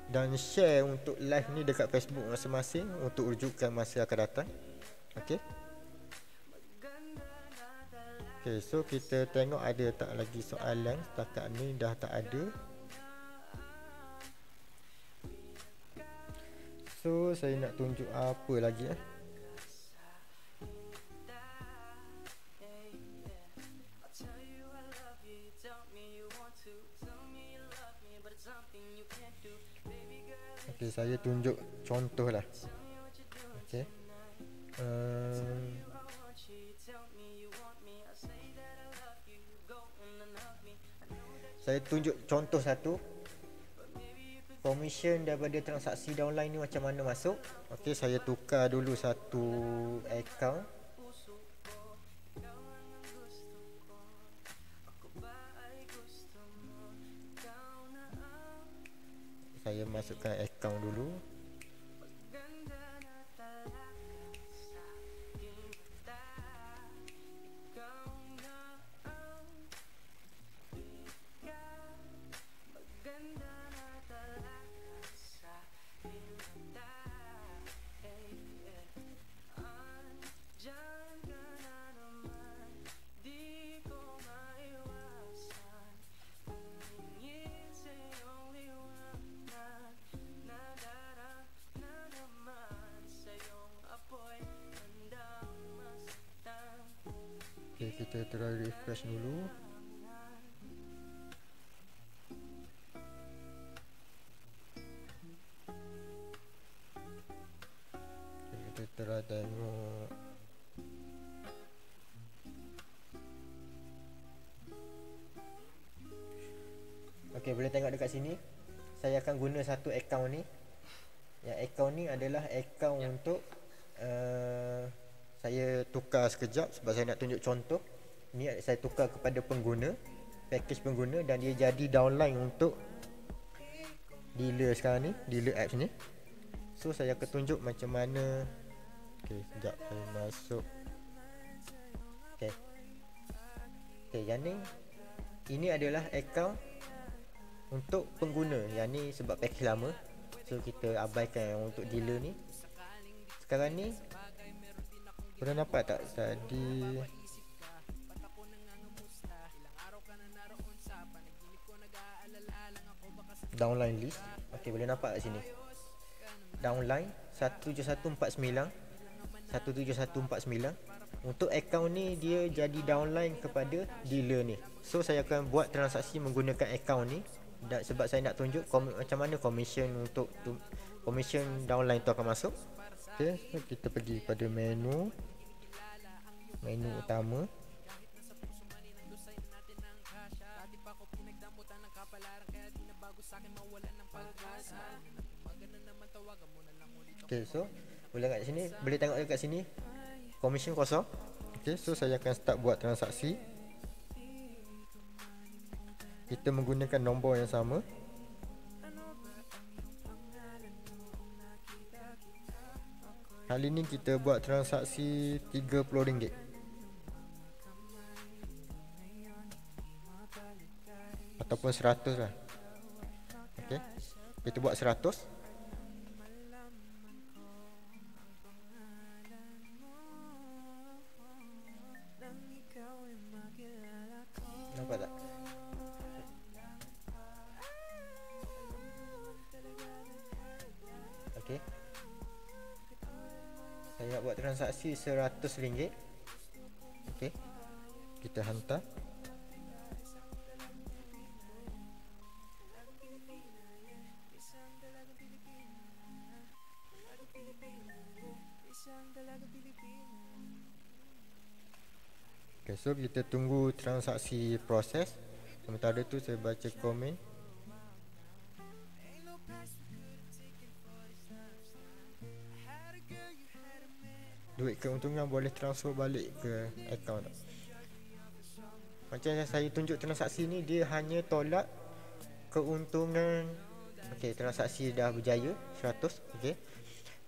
dan share untuk live ni dekat Facebook masing-masing untuk rujukan masa akan datang. Okey. Okay, so kita tengok ada tak lagi soalan. Setakat ni dah tak ada. So saya nak tunjuk apa lagi Okay, saya tunjuk contoh lah. Okay. Saya tunjuk contoh satu. commission daripada transaksi downline ni macam mana masuk. Okey, saya tukar dulu satu account. Saya masukkan account dulu. Okay, kita try refresh dulu. Okay, kita try tengok. Okay, boleh tengok dekat sini. Saya akan guna satu account ni. Yang account ni adalah account untuk saya tukar sekejap sebab saya nak tunjuk contoh. Ni saya tukar kepada pengguna, package pengguna, dan dia jadi downline untuk dealer sekarang ni, dealer apps ni. So saya akan tunjuk macam mana. Okay, sekejap saya masuk. Okay, yang ni, ini adalah account untuk pengguna. Yang ni sebab package lama, so kita abaikan yang untuk dealer ni. Sekarang ni korang nampak tak tadi downline list? Okay, boleh nampak kat sini downline 17149 17149. Untuk account ni dia jadi downline kepada dealer ni. So saya akan buat transaksi menggunakan account ni, dan sebab saya nak tunjuk macam mana commission untuk commission downline tu akan masuk. Okay, so kita pergi pada menu utama. Okay, so boleh kat sini, boleh tengok dekat sini commission kosong. Okay, so saya akan start buat transaksi. Kita menggunakan nombor yang sama. Kali ni kita buat transaksi RM30 ataupun 100 lah. Okay, kita buat 100. Nampak tak? Okay, saya nak buat transaksi RM100. Okay, kita hantar. Okay, so kita tunggu transaksi proses. Sementara tu saya baca komen. Duit keuntungan boleh transfer balik ke akaun. Macam yang saya tunjuk transaksi ni, dia hanya tolak keuntungan. Okey, transaksi dah berjaya 100. Okey,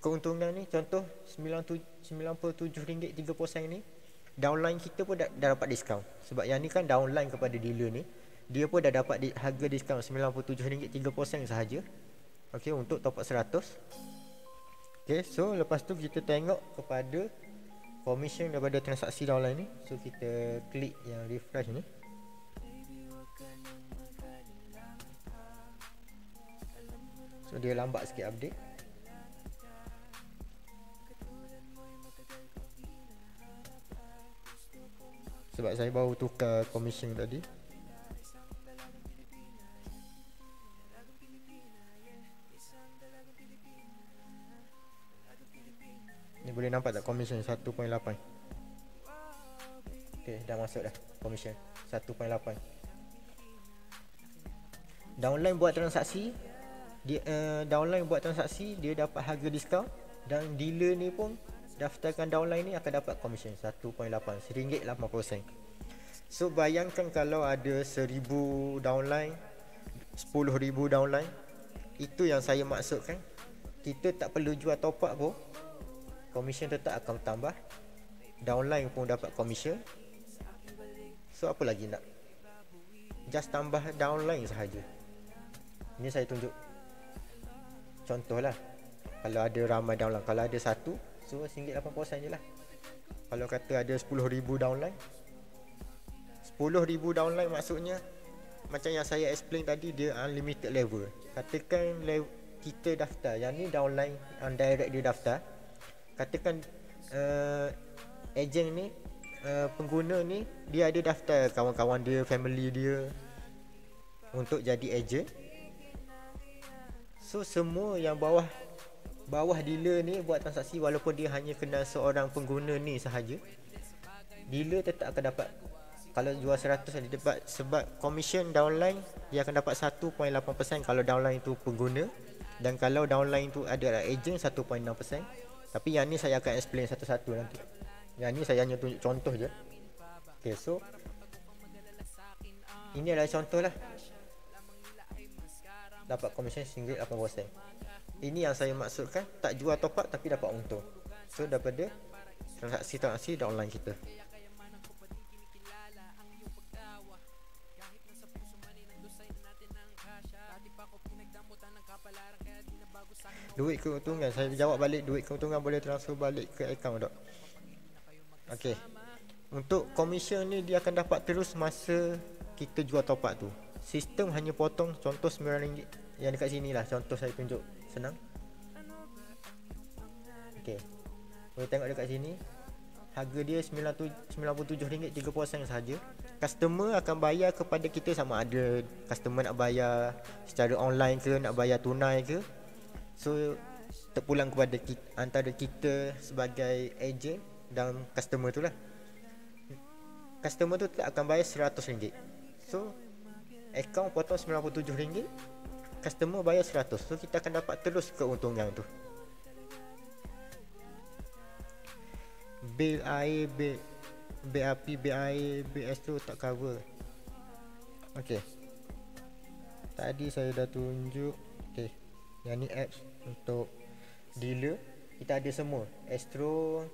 keuntungan ni contoh RM97.3% ni, downline kita pun dah dapat diskaun. Sebab yang ni kan downline kepada dealer ni, dia pun dah dapat harga diskaun RM97.3% sahaja. Okey, untuk top up 100. Okay, so lepas tu kita tengok kepada commission daripada transaksi downline ni. So kita klik yang refresh ni. So dia lambat sikit update. Sebab saya baru tukar commission tadi. Ni boleh nampak tak commission 1.8. Okay, dah masuk dah commission 1.8. Downline buat transaksi Dia downline buat transaksi, dia dapat harga diskaun, dan dealer ni pun daftarkan downline ni akan dapat komisen 1.8 RM1.80. So bayangkan kalau ada 1000 downline, 10,000 downline, itu yang saya maksudkan. Kita tak perlu jual top up pun, komisen tetap akan bertambah, downline pun dapat komisen. So apa lagi nak? Just tambah downline sahaja. Ini saya tunjuk contohlah. Kalau ada ramai downline, kalau ada satu, so RM1.80 je lah. Kalau kata ada 10,000 downline, 10,000 downline maksudnya macam yang saya explain tadi, dia unlimited level. Katakan kita daftar, yang ni downline yang direct dia daftar. Katakan ejen ni, pengguna ni, dia ada daftar kawan-kawan dia, family dia untuk jadi ejen. So semua yang bawah dealer ni buat transaksi, walaupun dia hanya kenal seorang pengguna ni sahaja, dealer tetap akan dapat. Kalau jual 100 dia dapat, sebab commission downline dia akan dapat 1.8% kalau downline itu pengguna, dan kalau downline itu adalah ejen 1.6%. Tapi yang ni saya akan explain satu-satu nanti. Yang ni saya hanya tunjuk contoh je. Okay, so ini adalah contoh lah. Dapat komisen RM1.80. Ini yang saya maksudkan, tak jual top up tapi dapat untung. So daripada transaksi downline kita. Duit keuntungan, saya jawab balik, duit keuntungan boleh transfer balik ke akaun tak? Okey. Untuk komisen ni dia akan dapat terus masa kita jual top up tu. Sistem hanya potong, contoh RM9 yang dekat sini lah, contoh saya tunjuk senang. Okey, boleh tengok dekat sini, harga dia RM97.3 sahaja. Customer akan bayar kepada kita, sama ada customer nak bayar secara online ke, nak bayar tunai ke. So terpulang kepada antara kita sebagai ejen dan customer tu lah. Customer tu tak akan bayar RM100. So akaun potong RM97, customer bayar 100. So kita akan dapat terus keuntungan tu. Bil air, bil api, bil air, bil astro tak cover. Okey, tadi saya dah tunjuk. Okey, yang ni apps untuk dealer. Kita ada semua, astro,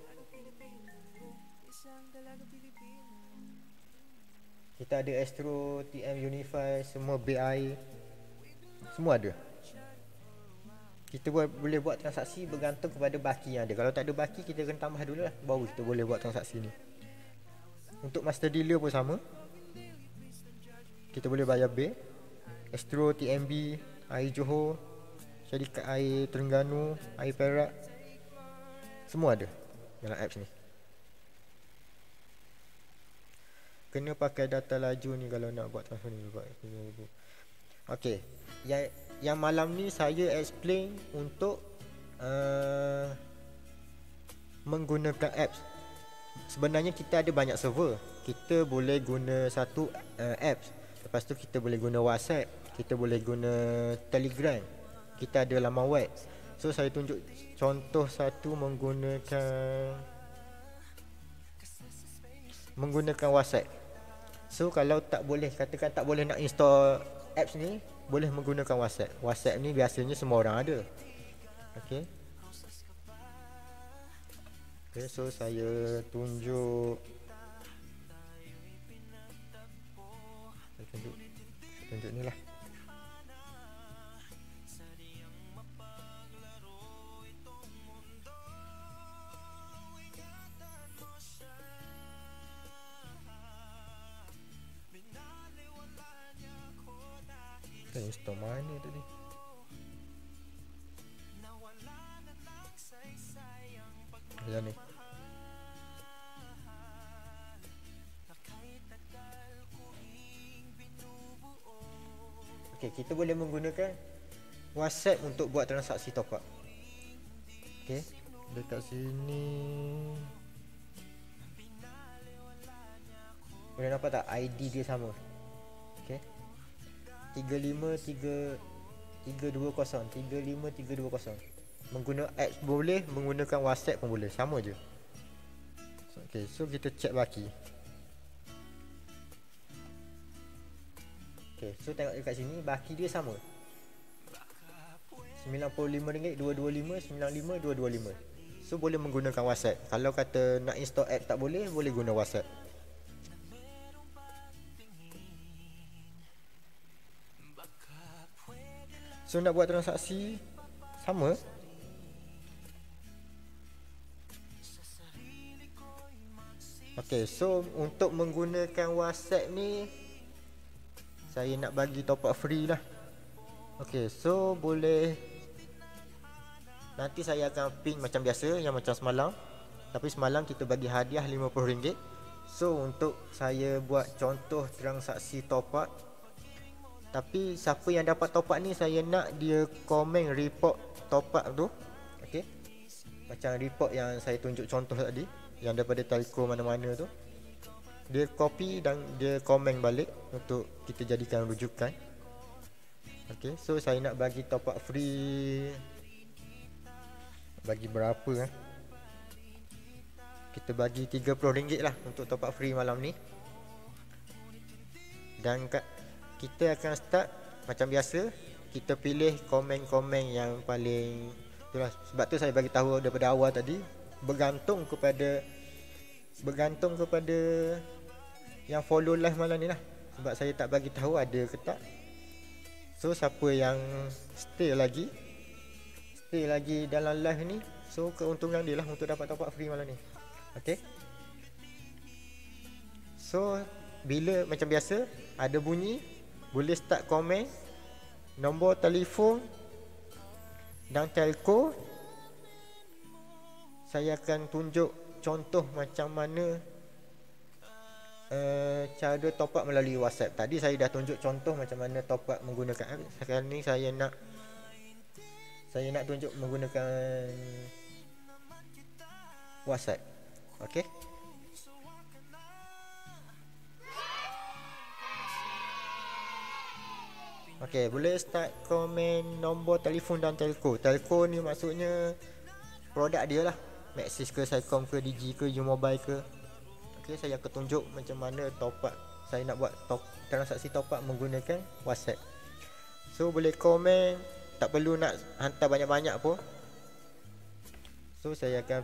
kita ada Astro, TM Unify, semua BI, semua ada. Kita boleh buat transaksi bergantung kepada baki yang ada. Kalau tak ada baki, kita kena tambah dulu lah, baru kita boleh buat transaksi ni. Untuk master dealer pun sama. Kita boleh bayar bil Astro, TMB, air Johor, syarikat air Terengganu, air Perak, semua ada dalam apps ni. Kena pakai data laju ni kalau nak buat transfer ni. Okey, yang malam ni saya explain untuk menggunakan apps. Sebenarnya kita ada banyak server. Kita boleh guna satu apps. Lepas tu kita boleh guna WhatsApp, kita boleh guna Telegram, kita ada laman web. So saya tunjuk contoh satu menggunakan WhatsApp. So kalau tak boleh, katakan tak boleh nak install apps ni, boleh menggunakan WhatsApp. WhatsApp ni biasanya semua orang ada. Okey. Okay, so saya tunjuk ni lah. Install mana tadi? Yang ni. Okey, kita boleh menggunakan WhatsApp untuk buat transaksi top up. Okey, dekat sini boleh nampak tak ID dia sama. Okey, 3539 320 35320. Menggunakan apps boleh, menggunakan WhatsApp pun boleh, sama je. Okay, so kita check baki. Okay, so tengok dekat sini baki dia sama, RM95 225, 95 225. So boleh menggunakan WhatsApp. Kalau kata nak install app tak boleh, boleh guna WhatsApp. So nak buat transaksi sama. Okay, so untuk menggunakan WhatsApp ni saya nak bagi top up free lah. Okay, so boleh, nanti saya akan pin macam biasa, yang macam semalam. Tapi semalam kita bagi hadiah RM50. So untuk saya buat contoh transaksi top up, tapi siapa yang dapat top up ni saya nak dia komen report top up tu. Okay, macam report yang saya tunjuk contoh tadi, yang daripada telco mana-mana tu, dia copy dan dia komen balik untuk kita jadikan rujukan. Okay, so saya nak bagi top up free. Bagi berapa kita bagi RM30 lah untuk top up free malam ni. Dan kita akan start macam biasa. Kita pilih komen-komen yang paling itulah. Sebab tu saya bagi tahu daripada awal tadi, bergantung kepada yang follow live malam ni lah. Sebab saya tak bagi tahu ada ke tak. So siapa yang stay lagi dalam live ni, so keuntungan dia lah untuk dapat top up free malam ni. Okay, so bila macam biasa ada bunyi, boleh start komen, nombor telefon dan telco. Saya akan tunjuk contoh macam mana cara top up melalui WhatsApp. Tadi saya dah tunjuk contoh macam mana top up menggunakan app. Sekarang ni saya nak tunjuk menggunakan WhatsApp. Okey. Okey, boleh start komen nombor telefon dan telco. Telco ni maksudnya produk dia lah. Maxis ke, Celcom ke, Digi ke, U-Mobile ke. Okey, saya akan tunjuk macam mana top up. Saya nak buat transaksi top up menggunakan WhatsApp. So boleh komen, tak perlu nak hantar banyak-banyak pun. So saya akan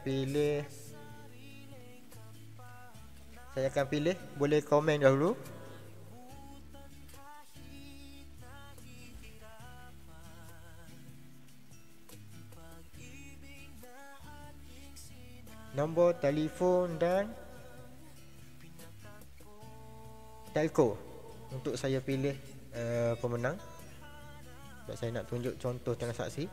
pilih boleh komen dahulu. Nombor telefon dan telco. Untuk saya pilih pemenang. Sebab saya nak tunjuk contoh transaksi.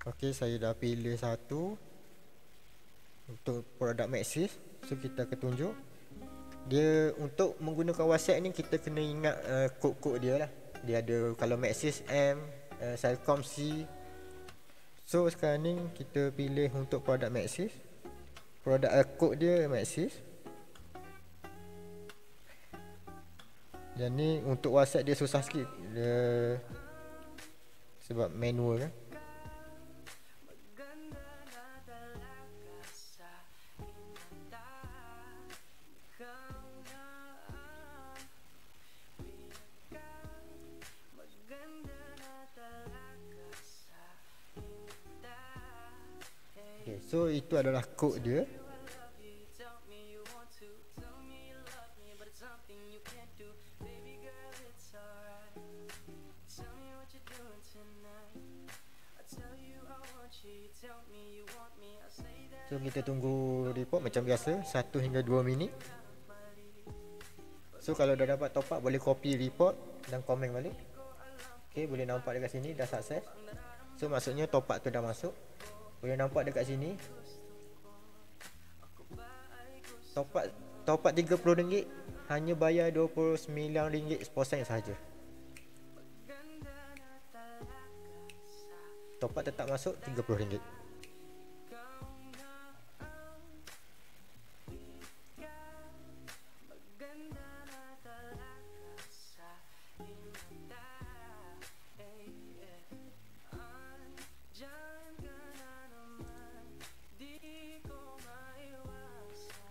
Okey, saya dah pilih satu untuk produk Maxis. So kita akan tunjuk. Dia untuk menggunakan WhatsApp ni kita kena ingat kod-kod dia lah. Dia ada, kalau Maxis M, Celcom C. So sekarang ni kita pilih untuk produk Maxis. Produk kod dia Maxis. Dan ni untuk WhatsApp dia susah sikit dia, sebab manual kan. So itu adalah kod dia. So kita tunggu report macam biasa 1 hingga 2 minit. So kalau dah dapat top up, boleh copy report dan komen balik. Okay, boleh nampak dekat sini dah sukses. So maksudnya top up tu dah masuk. Boleh nampak dekat sini top up top up RM30 hanya bayar RM29.10 sahaja. Top up tetap masuk RM30.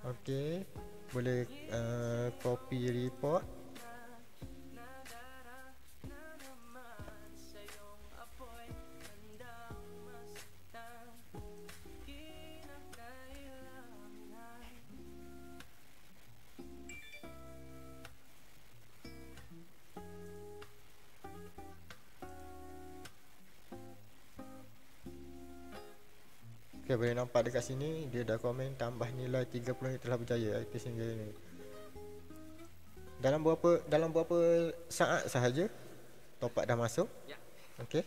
Okey, boleh copy report. Okay, boleh nampak dekat sini dia dah komen tambah nilai 30 telah berjaya aktif hingga ini. Dalam berapa saat sahaja top up dah masuk. Ya. Okey.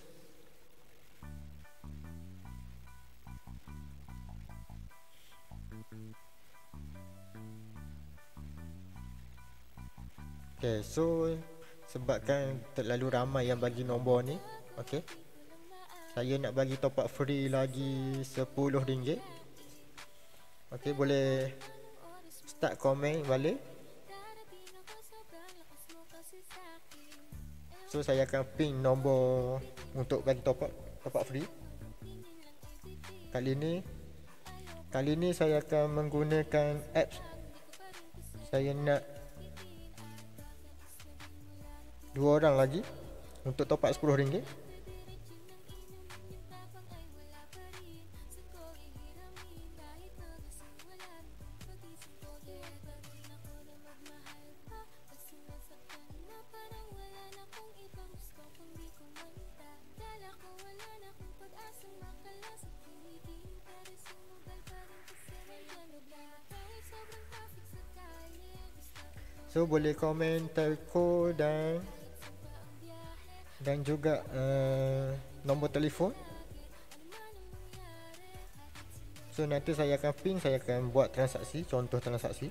Okay, so sebabkan terlalu ramai yang bagi nombor ni, okey, saya nak bagi top up free lagi RM10. Okey, boleh start komen balik. So saya akan pin nombor untuk bagi top up free. Kali ni saya akan menggunakan apps. Saya nak 2 orang lagi untuk top up RM10. So boleh komen telco dan juga nombor telefon. So nanti saya akan pin, saya akan buat transaksi, contoh transaksi.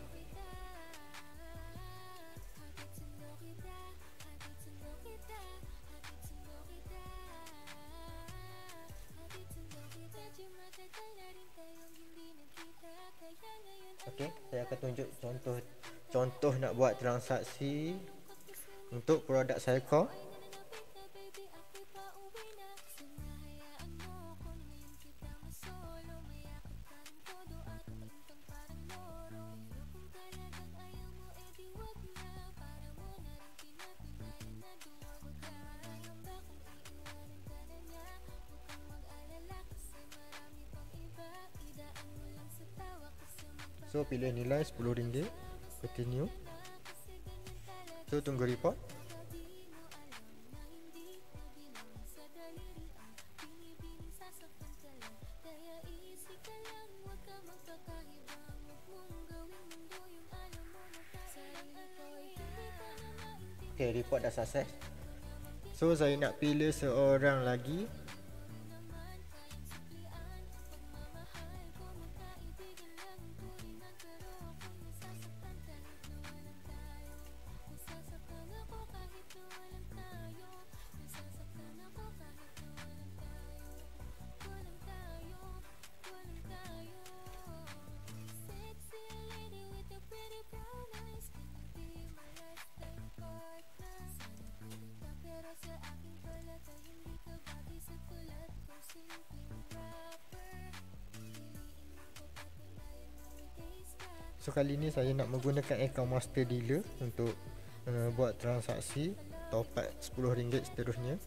Okey, saya akan tunjuk contoh nak buat transaksi untuk produk Selcom. So pilih nilai RM10, continue. So tunggu report. Okay, report dah sukses. So saya nak pilih seorang lagi. So kali ni saya nak menggunakan akaun master dealer untuk buat transaksi top up RM10 seterusnya.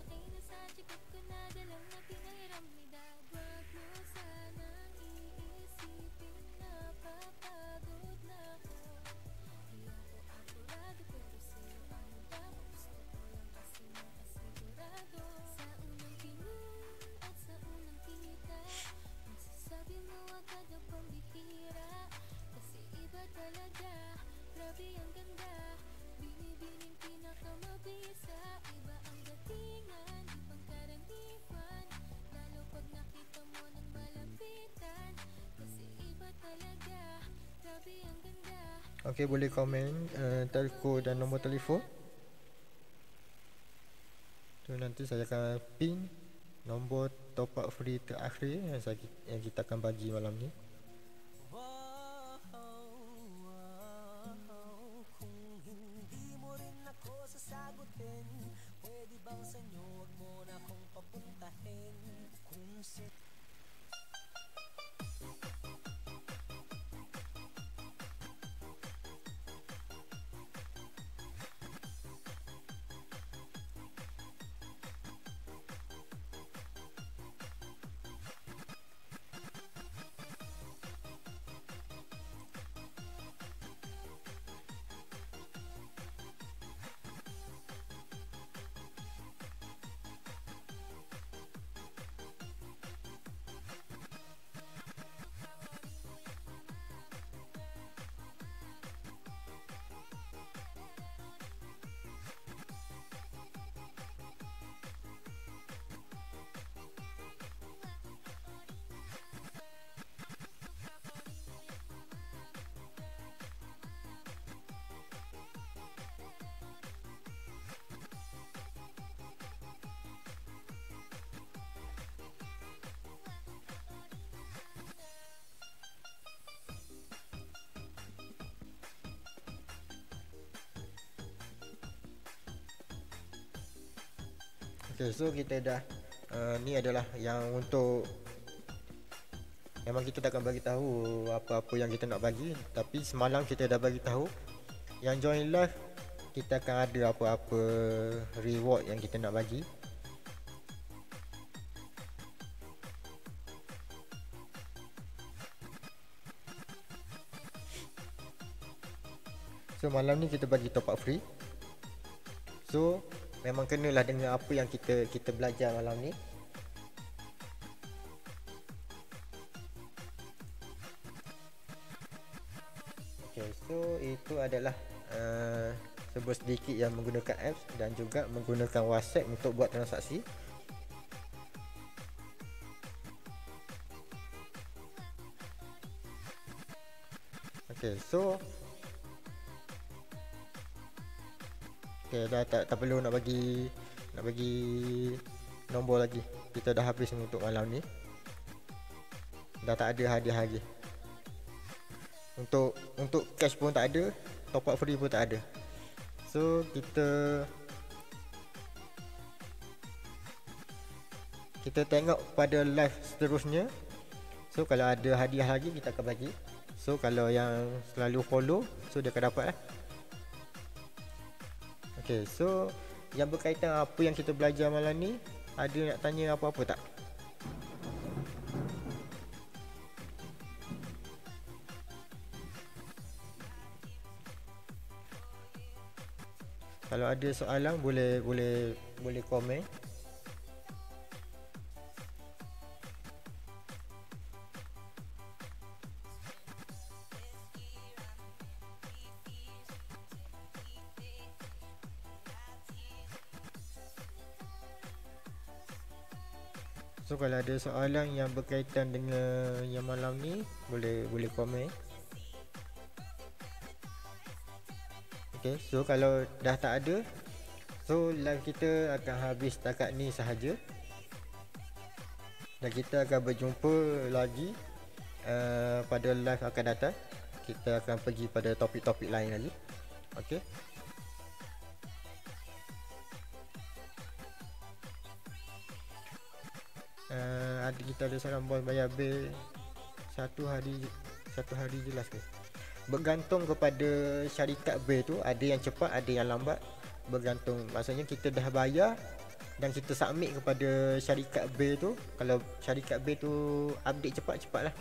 Okey, boleh komen telco dan nombor telefon. Tu nanti saya akan pin nombor top up free terakhir yang kita akan bagi malam ni. Kung hindi mo rin ako sasagutin, pwede bang sa'yo wag mo na akong papuntahin? Kung Okay, so kita dah ni adalah yang untuk memang kita tak akan bagi tahu apa-apa yang kita nak bagi, tapi semalam kita dah bagi tahu yang join live kita akan ada apa-apa reward yang kita nak bagi. So malam ni kita bagi top up free. So memang kenalah dengan apa yang kita belajar malam ni. Okay, so itu adalah sebuah sedikit yang menggunakan apps dan juga menggunakan WhatsApp untuk buat transaksi. Okay, so okay, dah tak perlu nak bagi nombor lagi. Kita dah habis untuk malam ni. Dah tak ada hadiah lagi. Untuk cash pun tak ada, top up free pun tak ada. So kita tengok pada live seterusnya. So kalau ada hadiah lagi kita akan bagi. So kalau yang selalu follow, so dia akan dapat lah. Okay, so yang berkaitan apa yang kita belajar malam ni, ada nak tanya apa-apa tak? Kalau ada soalan boleh komen. So kalau ada soalan yang berkaitan dengan yang malam ni, boleh komen. Okay, so kalau dah tak ada, so live kita akan habis setakat ni sahaja. Dan kita akan berjumpa lagi pada live akan datang. Kita akan pergi pada topik-topik lain lagi. Okay. Kita ada seorang bos bayar bil satu hari jelas ke? Bergantung kepada syarikat bil tu, ada yang cepat, ada yang lambat. Bergantung, maksudnya kita dah bayar dan kita submit kepada syarikat bil tu. Kalau syarikat bil tu update cepat lah.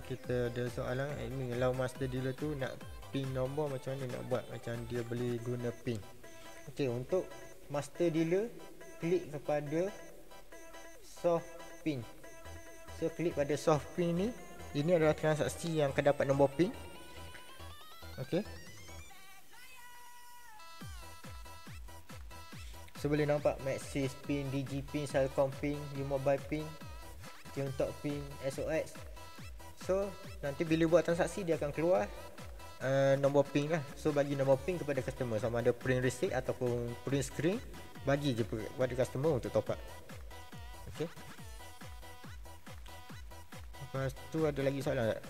Kita ada soalan ini, kalau master dealer tu nak pin nombor macam mana nak buat, macam dia boleh guna pin. Okey, untuk master dealer klik kepada soft pin. So klik pada soft pin ni, ini adalah transaksi yang akan dapat nombor pin. Okey. So boleh nampak Maxis pin, Digi pin, Celcom pin, U-Mobile pin. dia untuk pin SOX. So nanti bila buat transaksi dia akan keluar nombor pin lah. So bagi nombor pin kepada customer, sama ada print receipt ataupun print screen, bagi je kepada customer untuk top up. Okay. Lepas tu ada lagi soalan tak?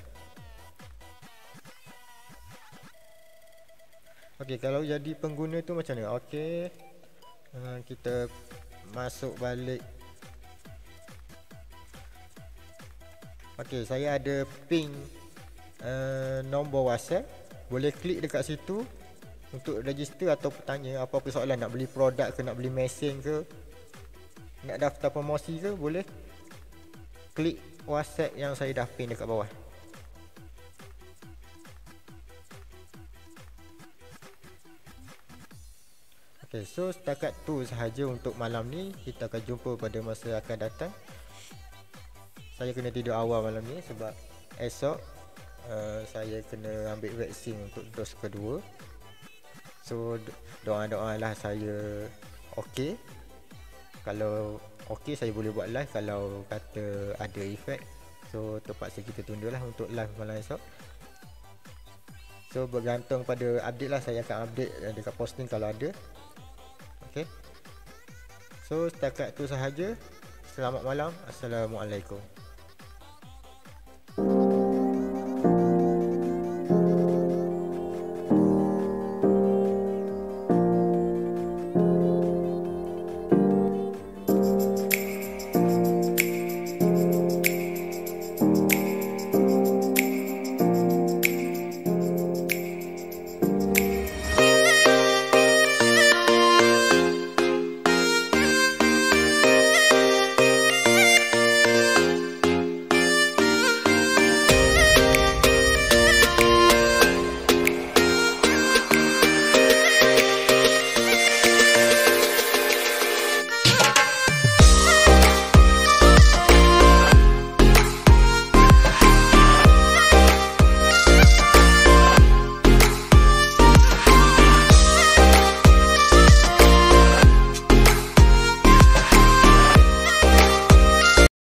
Okay, kalau jadi pengguna tu macam mana? Okay, kita masuk balik. Okay, saya ada pin nombor WhatsApp. Boleh klik dekat situ untuk register atau bertanya apa-apa soalan, nak beli produk ke, nak beli mesin ke, nak daftar promosi ke, boleh klik WhatsApp yang saya dah pin dekat bawah. Okay, so setakat tu sahaja untuk malam ni. Kita akan jumpa pada masa akan datang. Saya kena tidur awal malam ni sebab esok saya kena ambil vaksin untuk dos kedua. So doa-doa lah saya okey. Kalau okey saya boleh buat live. Kalau kata ada efek, so terpaksa kita tunda lah untuk live malam esok. So bergantung pada update lah, saya akan update dekat posting kalau ada. Okay. So setakat tu sahaja. Selamat malam. Assalamualaikum.